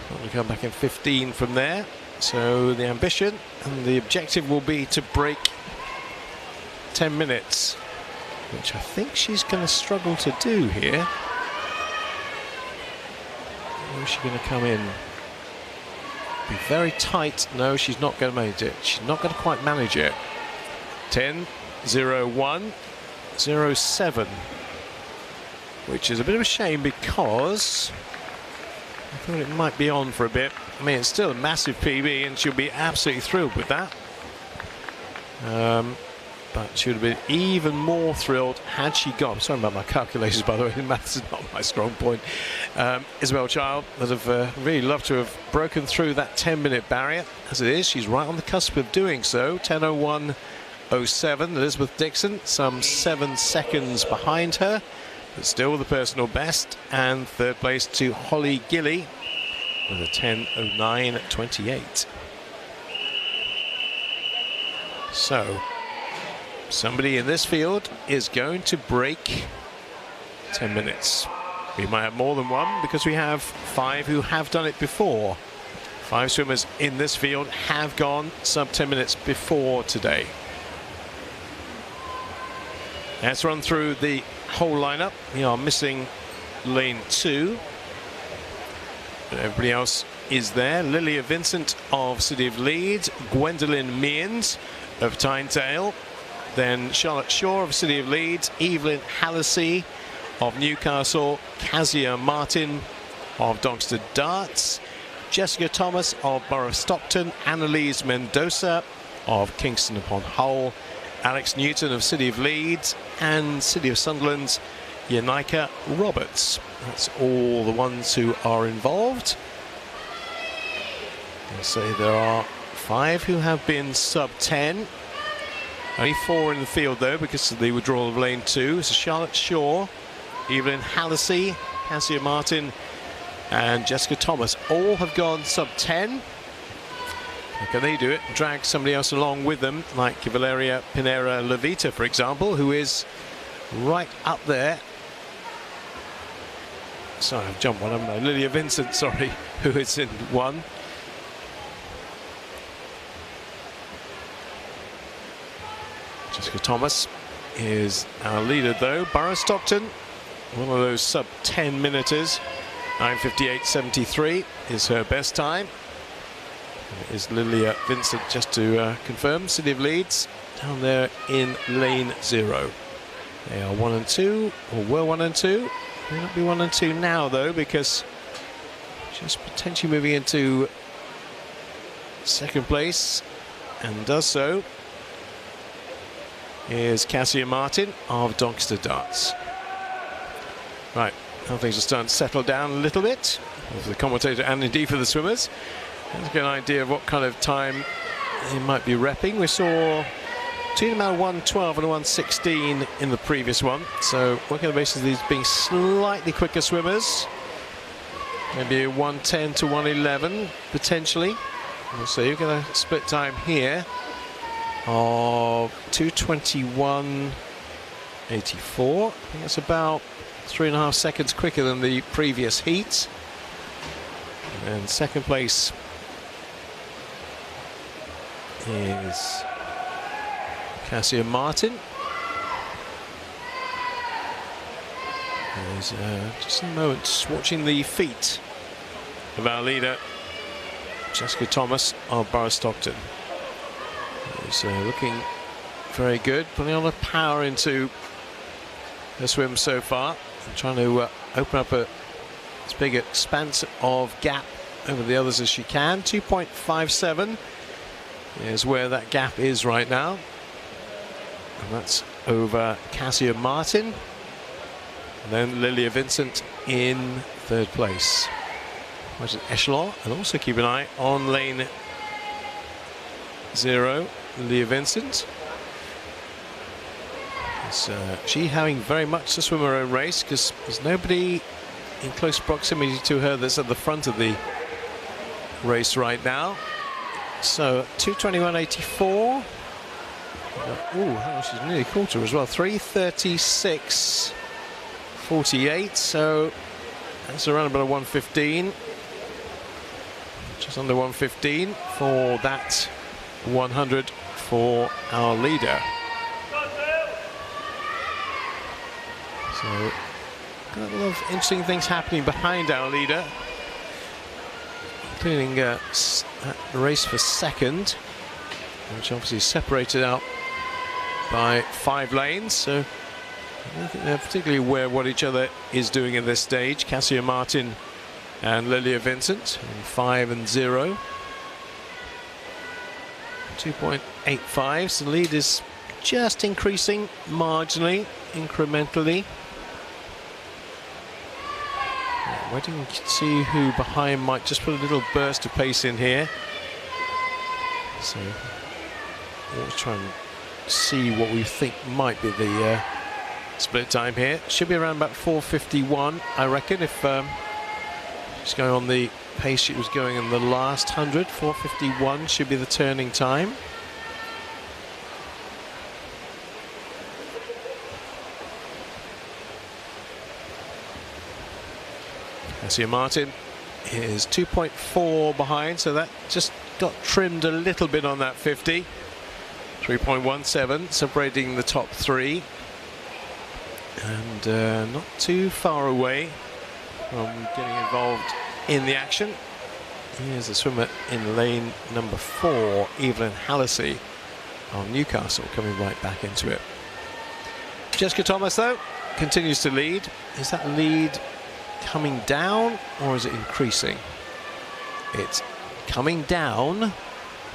We'll come back in 15 from there. So the ambition and the objective will be to break 10 minutes, which I think she's going to struggle to do here. Where's she going to come in? Be very tight. No, she's not going to manage it. She's not going to quite manage it. 10:01:07, which is a bit of a shame because I thought it might be on for a bit. I mean, it's still a massive PB and she'll be absolutely thrilled with that. But she would have been even more thrilled had she got, I'm sorry about my calculations by the way, maths is not my strong point. Isabel Child would have really loved to have broken through that 10-minute barrier. As it is, she's right on the cusp of doing so. 10:01:07, Elizabeth Dixon, some 7 seconds behind her, but still the personal best. And third place to Holly Gilly with a 10:09:28. So somebody in this field is going to break 10 minutes. We might have more than one because we have 5 who have done it before. 5 swimmers in this field have gone sub 10 minutes before today. Let's run through the whole lineup. We are missing lane 2. But everybody else is there. Lilia Vincent of City of Leeds, Gwendolyn Mearns of Tynedale, then Charlotte Shaw of City of Leeds, Evelyn Hallisey of Newcastle, Kezia Martin of Doncaster Darts, Jessica Thomas of Borough of Stockton, Annalise Mendoza of Kingston upon Hull, Alex Newton of City of Leeds, and City of Sunderland's Yanika Roberts. That's all the ones who are involved. I'll say there are 5 who have been sub 10. Only 4 in the field though because of the withdrawal of lane 2. So Charlotte Shaw, Evelyn Hallisey, Kezia Martin and Jessica Thomas all have gone sub 10. How can they do it? Drag somebody else along with them, like Valeria Pinera Levita, for example, who is right up there Sorry, I've jumped one, haven't I? Lilia Vincent, sorry, who is in 1. Jessica Thomas is our leader, though. Borough Stockton, one of those sub-10 minuters. 9:58.73 is her best time. It is Lilia Vincent, just to confirm. City of Leeds down there in lane 0. They are 1 and 2, or were 1 and 2. May not be 1 and 2 now, though, because just potentially moving into second place, and does so, is Cassia Martin of Doncaster Darts. Right, now things are starting to settle down a little bit for the commentator and indeed for the swimmers. Let's get an idea of what kind of time they might be repping. We saw between about 1:12 and 1:16 in the previous one, so working on the basis of these being slightly quicker swimmers. Maybe 1:10 to 1:11 potentially. We'll see. We're going to split time here of 2:21.84. I think that's about 3.5 seconds quicker than the previous heat. And second place is Cassia Martin. There's just a moment just watching the feet of our leader Jessica Thomas of Borough Stockton. He's looking very good, putting a lot of power into her swim so far, and trying to open up as big an expanse of gap over the others as she can. 2.57 is where that gap is right now, and that's over Cassia Martin, and then Lilia Vincent in third place. Watch an echelon, and also keep an eye on lane 0, Lilia Vincent. She having very much to swim her own race, because there's nobody in close proximity to her that's at the front of the race right now. So 2:21.84. Oh, she's nearly quarter as well. 3:36.48. So that's around about a 1:15. Just under 1:15 for that 100 for our leader. So got a lot of interesting things happening behind our leader, including that race for second, which obviously is separated out by 5 lanes. So I don't think they're particularly aware of what each other is doing at this stage. Cassia Martin and Lilia Vincent in 5 and 0. 2.85. So the lead is just increasing marginally, incrementally. Waiting to see who behind might just put a little burst of pace in here. So let's try and see what we think might be the split time here. Should be around about 4:51, I reckon, if she's going on the pace she was going in the last 100. 4:51 should be the turning time. Cassia Martin is 2.4 behind, so that just got trimmed a little bit on that 50. 3.17 separating the top 3, and not too far away from getting involved in the action. Here's the swimmer in lane number 4, Evelyn Hallisey of Newcastle, coming right back into it. Jessica Thomas, though, continues to lead. Is that lead coming down, or is it increasing? It's coming down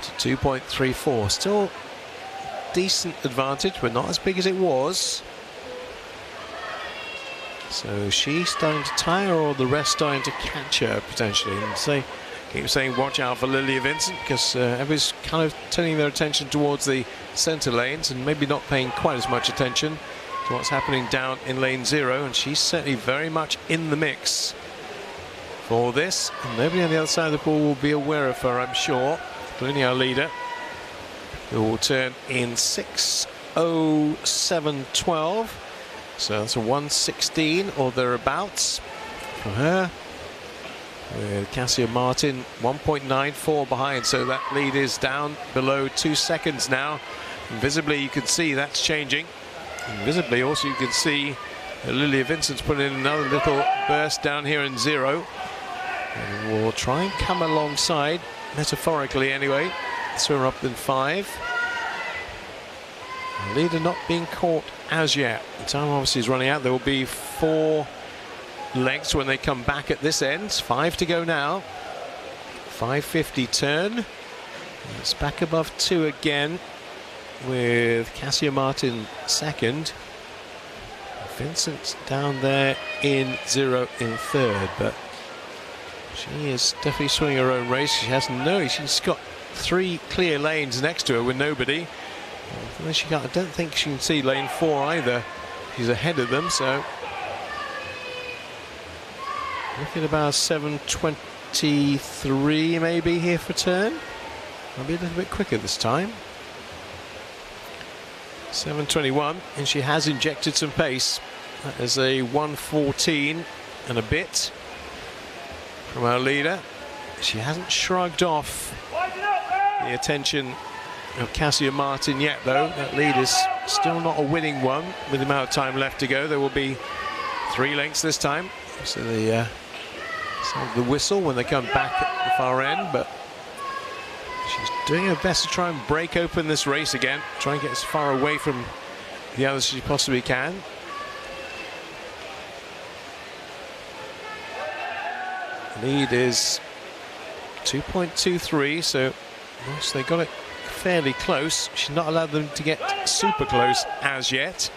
to 2.34. Still decent advantage, but not as big as it was. So she's starting to tire, or the rest starting to catch her potentially. And keep saying watch out for Lilia Vincent, because everybody's kind of turning their attention towards the centre lanes and maybe not paying quite as much attention to what's happening down in lane 0, and she's certainly very much in the mix for this, and nobody on the other side of the pool will be aware of her, I'm sure, including our leader, who will turn in 6:07.12, so that's a 1:16 or thereabouts for her. With Cassia Martin 1.94 behind, so that lead is down below 2 seconds now. Invisibly you can see that's changing. Invisibly also you can see Lilia Vincent's put in another little burst down here in 0. And we'll try and come alongside, metaphorically anyway. Swimmer up in 5. The leader not being caught as yet. The time obviously is running out. There will be 4 lengths when they come back at this end. 5 to go now. 5:50 turn. It's back above 2 again with Cassia Martin second. Vincent's down there in 0 in third, but she is definitely swimming her own race. She's got 3 clear lanes next to her with nobody. I don't think she can see lane 4 either. She's ahead of them, so looking at about 7:23 maybe here for turn. I'll be a little bit quicker this time. 7:21, and she has injected some pace. That is a 1:14 and a bit from our leader. She hasn't shrugged off the attention of Cassia Martin yet, though. That lead is still not a winning one with the amount of time left to go. There will be 3 lengths this time. So the sound of the whistle when they come back at the far end, but she's doing her best to try and break open this race again, try and get as far away from the others as she possibly can. Lead is 2.23, so once they got it fairly close, she's not allowed them to get super close as yet.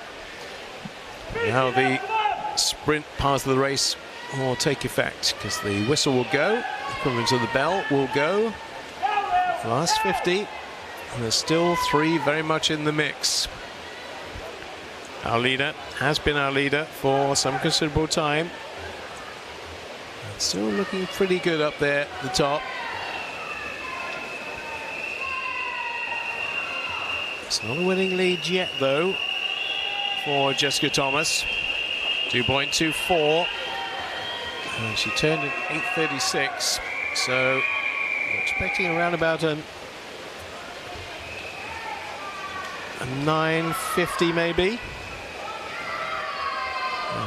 Now the sprint part of the race will take effect, because the whistle will go, equivalent of the bell will go. Last 50, and there's still 3 very much in the mix. Our leader has been our leader for some considerable time. And still looking pretty good up there at the top. It's not a winning lead yet, though, for Jessica Thomas. 2.24. And she turned in 8:36, so we're expecting around about a 9:50 maybe.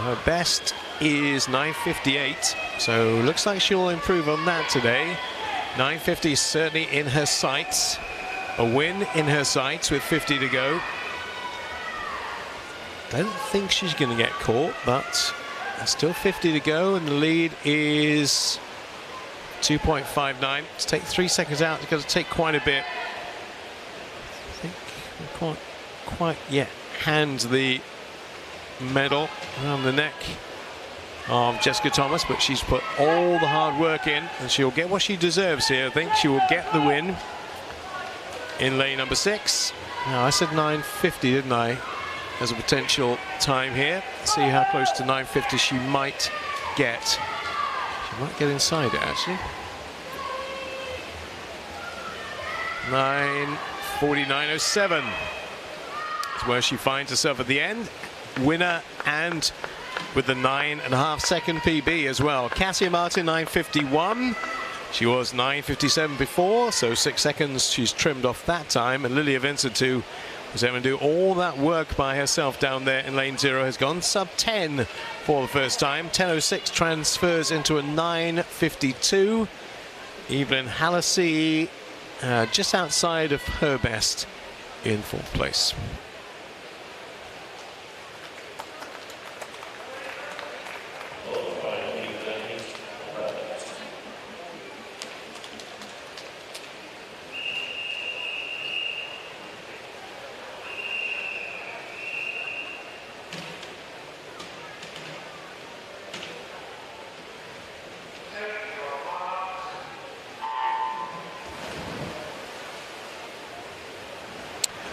Her best is 9:58, so looks like she'll improve on that today. 9:50 is certainly in her sights. A win in her sights with 50 to go. Don't think she's going to get caught, but there's still 50 to go, and the lead is 2.59. To take 3 seconds out, it's going to take quite a bit. I think we can't quite yet hand the medal around the neck of Jessica Thomas, but she's put all the hard work in, and she'll get what she deserves here. I think she will get the win in lane number 6. Now, I said 9:50, didn't I? As a potential time here. See how close to 9:50 she might get. She might get inside it, actually. 9:49.07 is where she finds herself at the end. Winner, and with the 9.5 second PB as well. Cassia Martin 9:51. She was 9:57 before, so 6 seconds she's trimmed off that time. And Lilia Vincent, who was able to do all that work by herself down there in lane 0, has gone sub 10 for the first time. 10:06 transfers into a 9:52. Evelyn Hallisey just outside of her best in 4th place.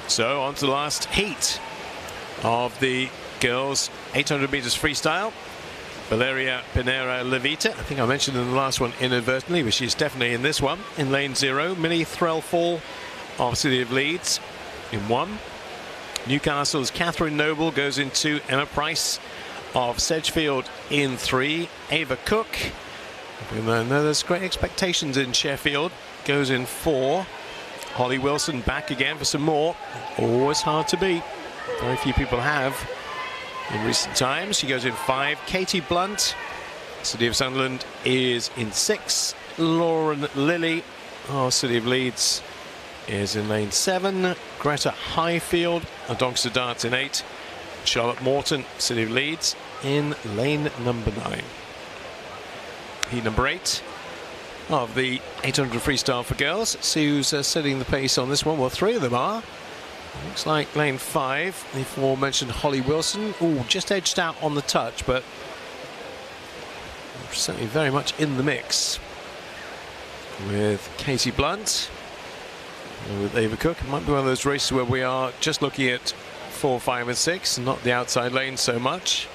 So on to the last heat of the girls 800 meters freestyle. Valeria Pinera Levita, I think I mentioned in the last one inadvertently, but she's definitely in this one. In lane 0, Millie Threlfall of City of Leeds in 1. Newcastle's Catherine Noble goes into Emma Price of Sedgefield in 3. Ava Cook, even though there's great expectations in Sheffield, goes in 4. Holly Wilson back again for some more. Always hard to beat. Very few people have in recent times. She goes in 5. Katie Blunt, City of Sunderland, is in 6. Lauren Lilly, City of Leeds, is in lane 7. Greta Highfield, Doncaster Darts, in 8. Charlotte Morton, City of Leeds, in lane number 9. Heat number 8 of the 800 freestyle for girls. See who's setting the pace on this one. Well, 3 of them are. Looks like lane 5, the aforementioned Holly Wilson. Oh, just edged out on the touch, but certainly very much in the mix with Katie Blunt and with Ava Cook. It might be one of those races where we are just looking at 4, 5 and 6 and not the outside lane so much.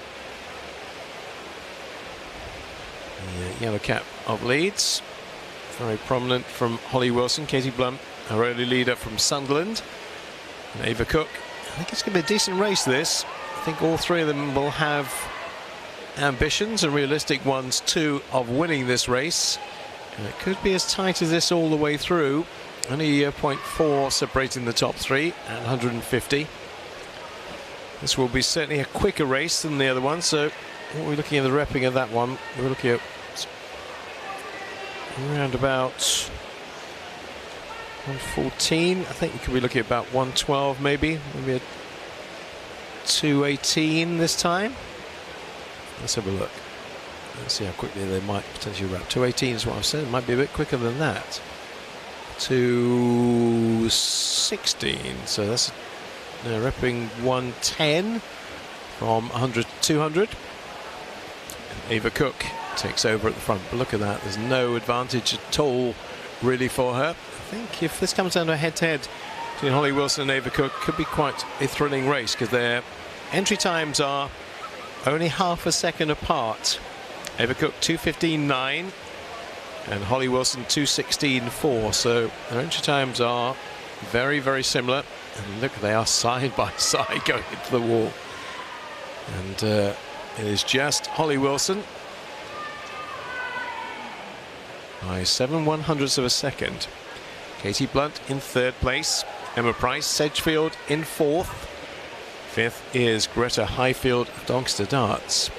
The yellow cap of Leeds, very prominent from Holly Wilson. Katie Blunt, our early leader from Sunderland, and Ava Cook. I think it's going to be a decent race, this. I think all 3 of them will have ambitions, and realistic ones too, of winning this race. And it could be as tight as this all the way through. Only 0.4 separating the top 3 at 150. This will be certainly a quicker race than the other one. So what are we looking at the repping of that one? We're looking at around about 114. I think we could be looking at about 112 maybe a 218 this time. Let's have a look. Let's see how quickly they might potentially wrap. 218 is what I've said. It might be a bit quicker than that. 216. So that's repping 110 from 100 to 200. And Ava Cook takes over at the front. But look at that. There's no advantage at all really for her. I think if this comes down to a head-to-head between Holly Wilson and Ava Cook, could be quite a thrilling race because their entry times are only half a second apart. Ava Cook 2:15.9 and Holly Wilson 2:16.4. So their entry times are very, very similar. And look, they are side by side going into the wall. And it is just Holly Wilson by 7/100ths of a second. Katie Blunt in 3rd place. Emma Price, Sedgefield in 4th. 5th is Greta Highfield of Doncaster Darts.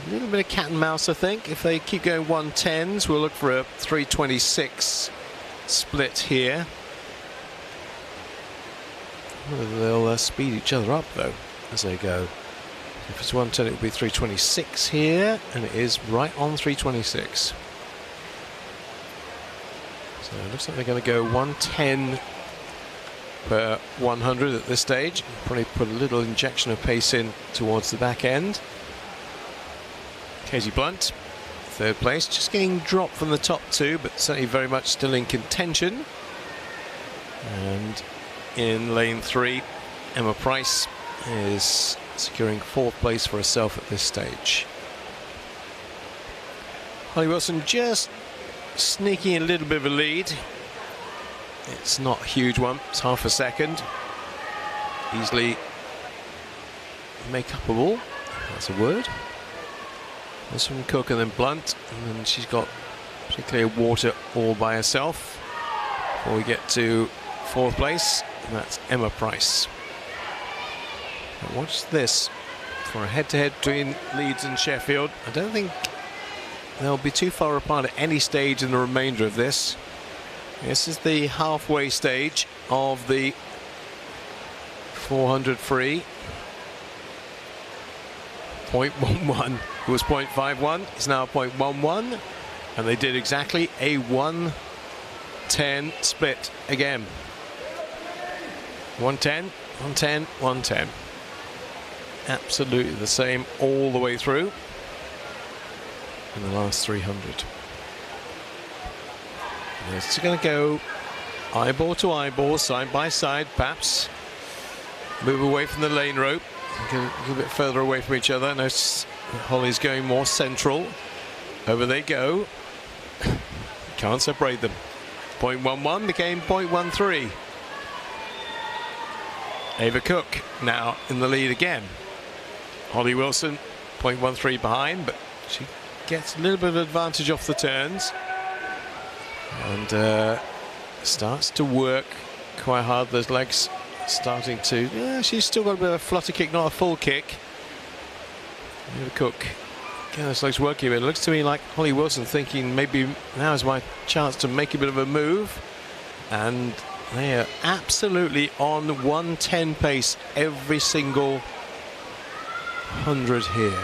A little bit of cat and mouse, I think. If they keep going 110s, we'll look for a 326 split here. Whether they'll speed each other up though as they go. If it's 110, it would be 326 here, and it is right on 326. So it looks like they're going to go 110 per 100 at this stage. Probably put a little injection of pace in towards the back end. Katie Blunt, 3rd place, just getting dropped from the top 2, but certainly very much still in contention. And in lane 3, Emma Price is securing 4th place for herself at this stage. Holly Wilson just sneaking a little bit of a lead. It's not a huge one, it's half a second. Easily make-upable, if that's a word. This from Cook and then Blunt, and then she's got particularly a water all by herself before we get to 4th place, and that's Emma Price. Now watch this for a head-to-head between Leeds and Sheffield. I don't think they'll be too far apart at any stage in the remainder of this. This is the halfway stage of the 400 free. 0.11. It was 0.51. It's now 0.11. And they did exactly a 110 split again. 110, 110, 110. Absolutely the same all the way through in the last 300. It's going to go eyeball to eyeball, side by side, perhaps. Move away from the lane rope. Get a little bit further away from each other. Notice Holly's going more central. Over they go. Can't separate them. 0.11 became 0.13. Ava Cook now in the lead again. Holly Wilson 0.13 behind, but she gets a little bit of advantage off the turns and starts to work quite hard. Those legs starting to, yeah, she's still got a bit of a flutter kick, not a full kick. Eva Cook, again, those legs working a bit. It looks to me like Holly Wilson thinking maybe now is my chance to make a bit of a move, and they are absolutely on 110 pace every single 100 here.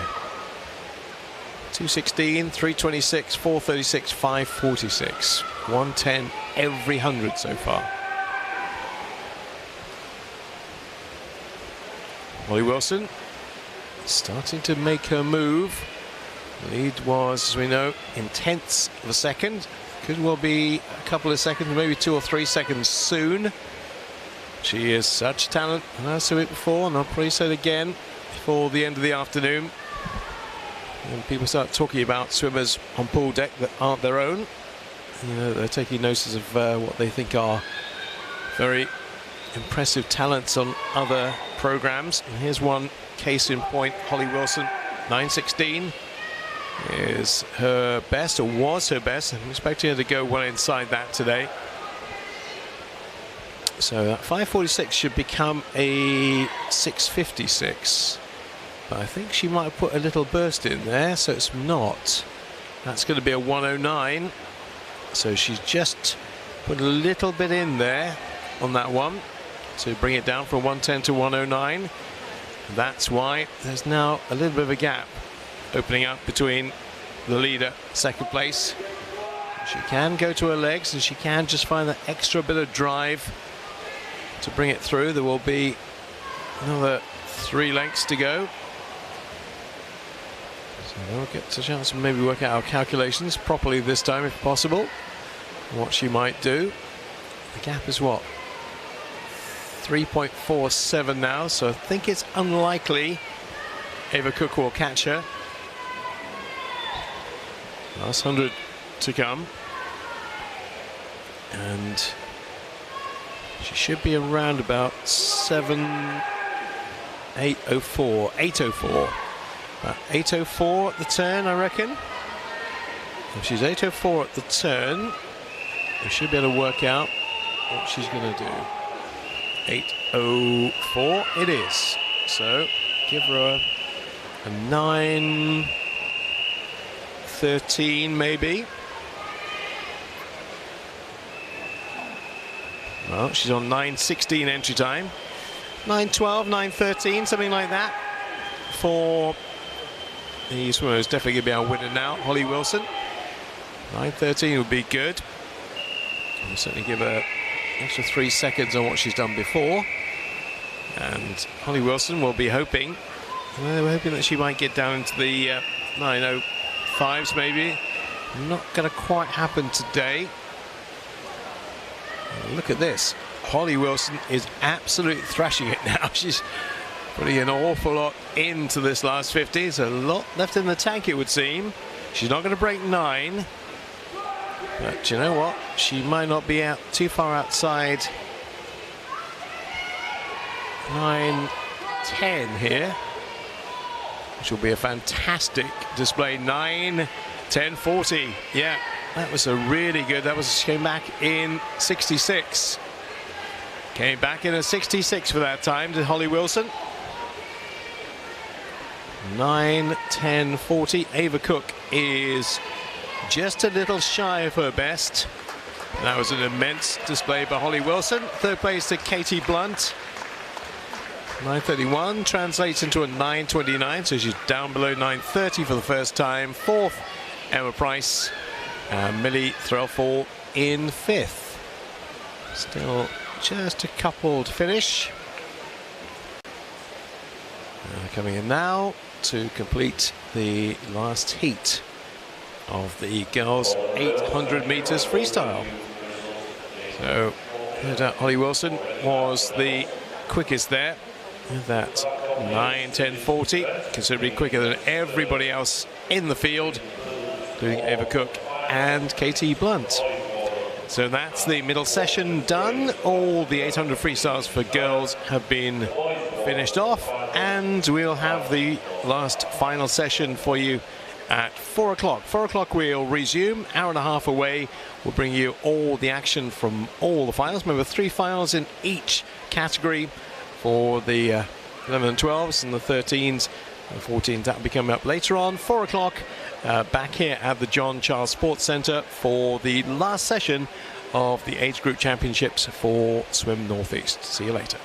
216, 326, 436, 546. 110 every 100 so far. Holly Wilson starting to make her move. Lead was, as we know, in tenths of a second. Could well be a couple of seconds, maybe 2 or 3 seconds soon. She is such talent, and I've said it before, and I'll probably say it again before the end of the afternoon. When people start talking about swimmers on pool deck that aren't their own, you know, they're taking notice of what they think are very impressive talents on other programs. And here's one case in point. Holly Wilson, 9:16 is her best, or was her best. I'm expecting her to go well inside that today. So that 5:46 should become a 6:56. But I think she might have put a little burst in there, so it's not. That's going to be a 1:09. So she's just put a little bit in there on that one to bring it down from 110 to 1:09. That's why there's now a little bit of a gap opening up between the leader, second place. She can go to her legs, and she can just find that extra bit of drive to bring it through. There will be another 3 lengths to go. So we'll get a chance to maybe work out our calculations properly this time, if possible, what she might do. The gap is what? 3.47 now, so I think it's unlikely Eva Cook will catch her. Last 100 to come, and she should be around about 8:04. About 8:04 at the turn, I reckon. If she's 8:04 at the turn, we should be able to work out what she's going to do. 8:04 it is. So give her a 9:13 maybe. Well, she's on 9:16 entry time. 9:12, 9:13, something like that for the swimmer who's definitely going to be our winner now, Holly Wilson. 9:13 would be good. We'll certainly give her extra 3 seconds on what she's done before. And Holly Wilson will be hoping, well, we're hoping that she might get down into the 9:05s maybe. Not going to quite happen today. Look at this. Holly Wilson is absolutely thrashing it now. She's putting an awful lot into this last 50. There's a lot left in the tank, it would seem. She's not going to break 9. But you know what? She might not be out too far outside 9:10 here, which will be a fantastic display. 9:10:40. Yeah, that was a really good. That was, she came back in 66. Came back in a 66 for that time to Holly Wilson. 9:10:40. Eva Cook is just a little shy of her best. That was an immense display by Holly Wilson. Third place to Katie Blunt. 9:31 translates into a 9:29, so she's down below 9:30 for the first time. Fourth, Emma Price. Millie Threlfall in fifth. Still just a couple to finish. Coming in now to complete the last heat of the girls 800 meters freestyle. So no doubt Holly Wilson was the quickest there with that 9:10:40, considerably quicker than everybody else in the field, including Eva Cook and Katie Blunt. So that's the middle session done. All the 800 freestyles for girls have been finished off, and we'll have the last final session for you at 4 o'clock. 4 o'clock we'll resume, hour and a half away. We'll bring you all the action from all the finals. Remember, 3 finals in each category for the 11 and 12s and the 13s and 14s. That will be coming up later on. 4 o'clock back here at the John Charles Sports Centre for the last session of the Age Group Championships for Swim Northeast. See you later.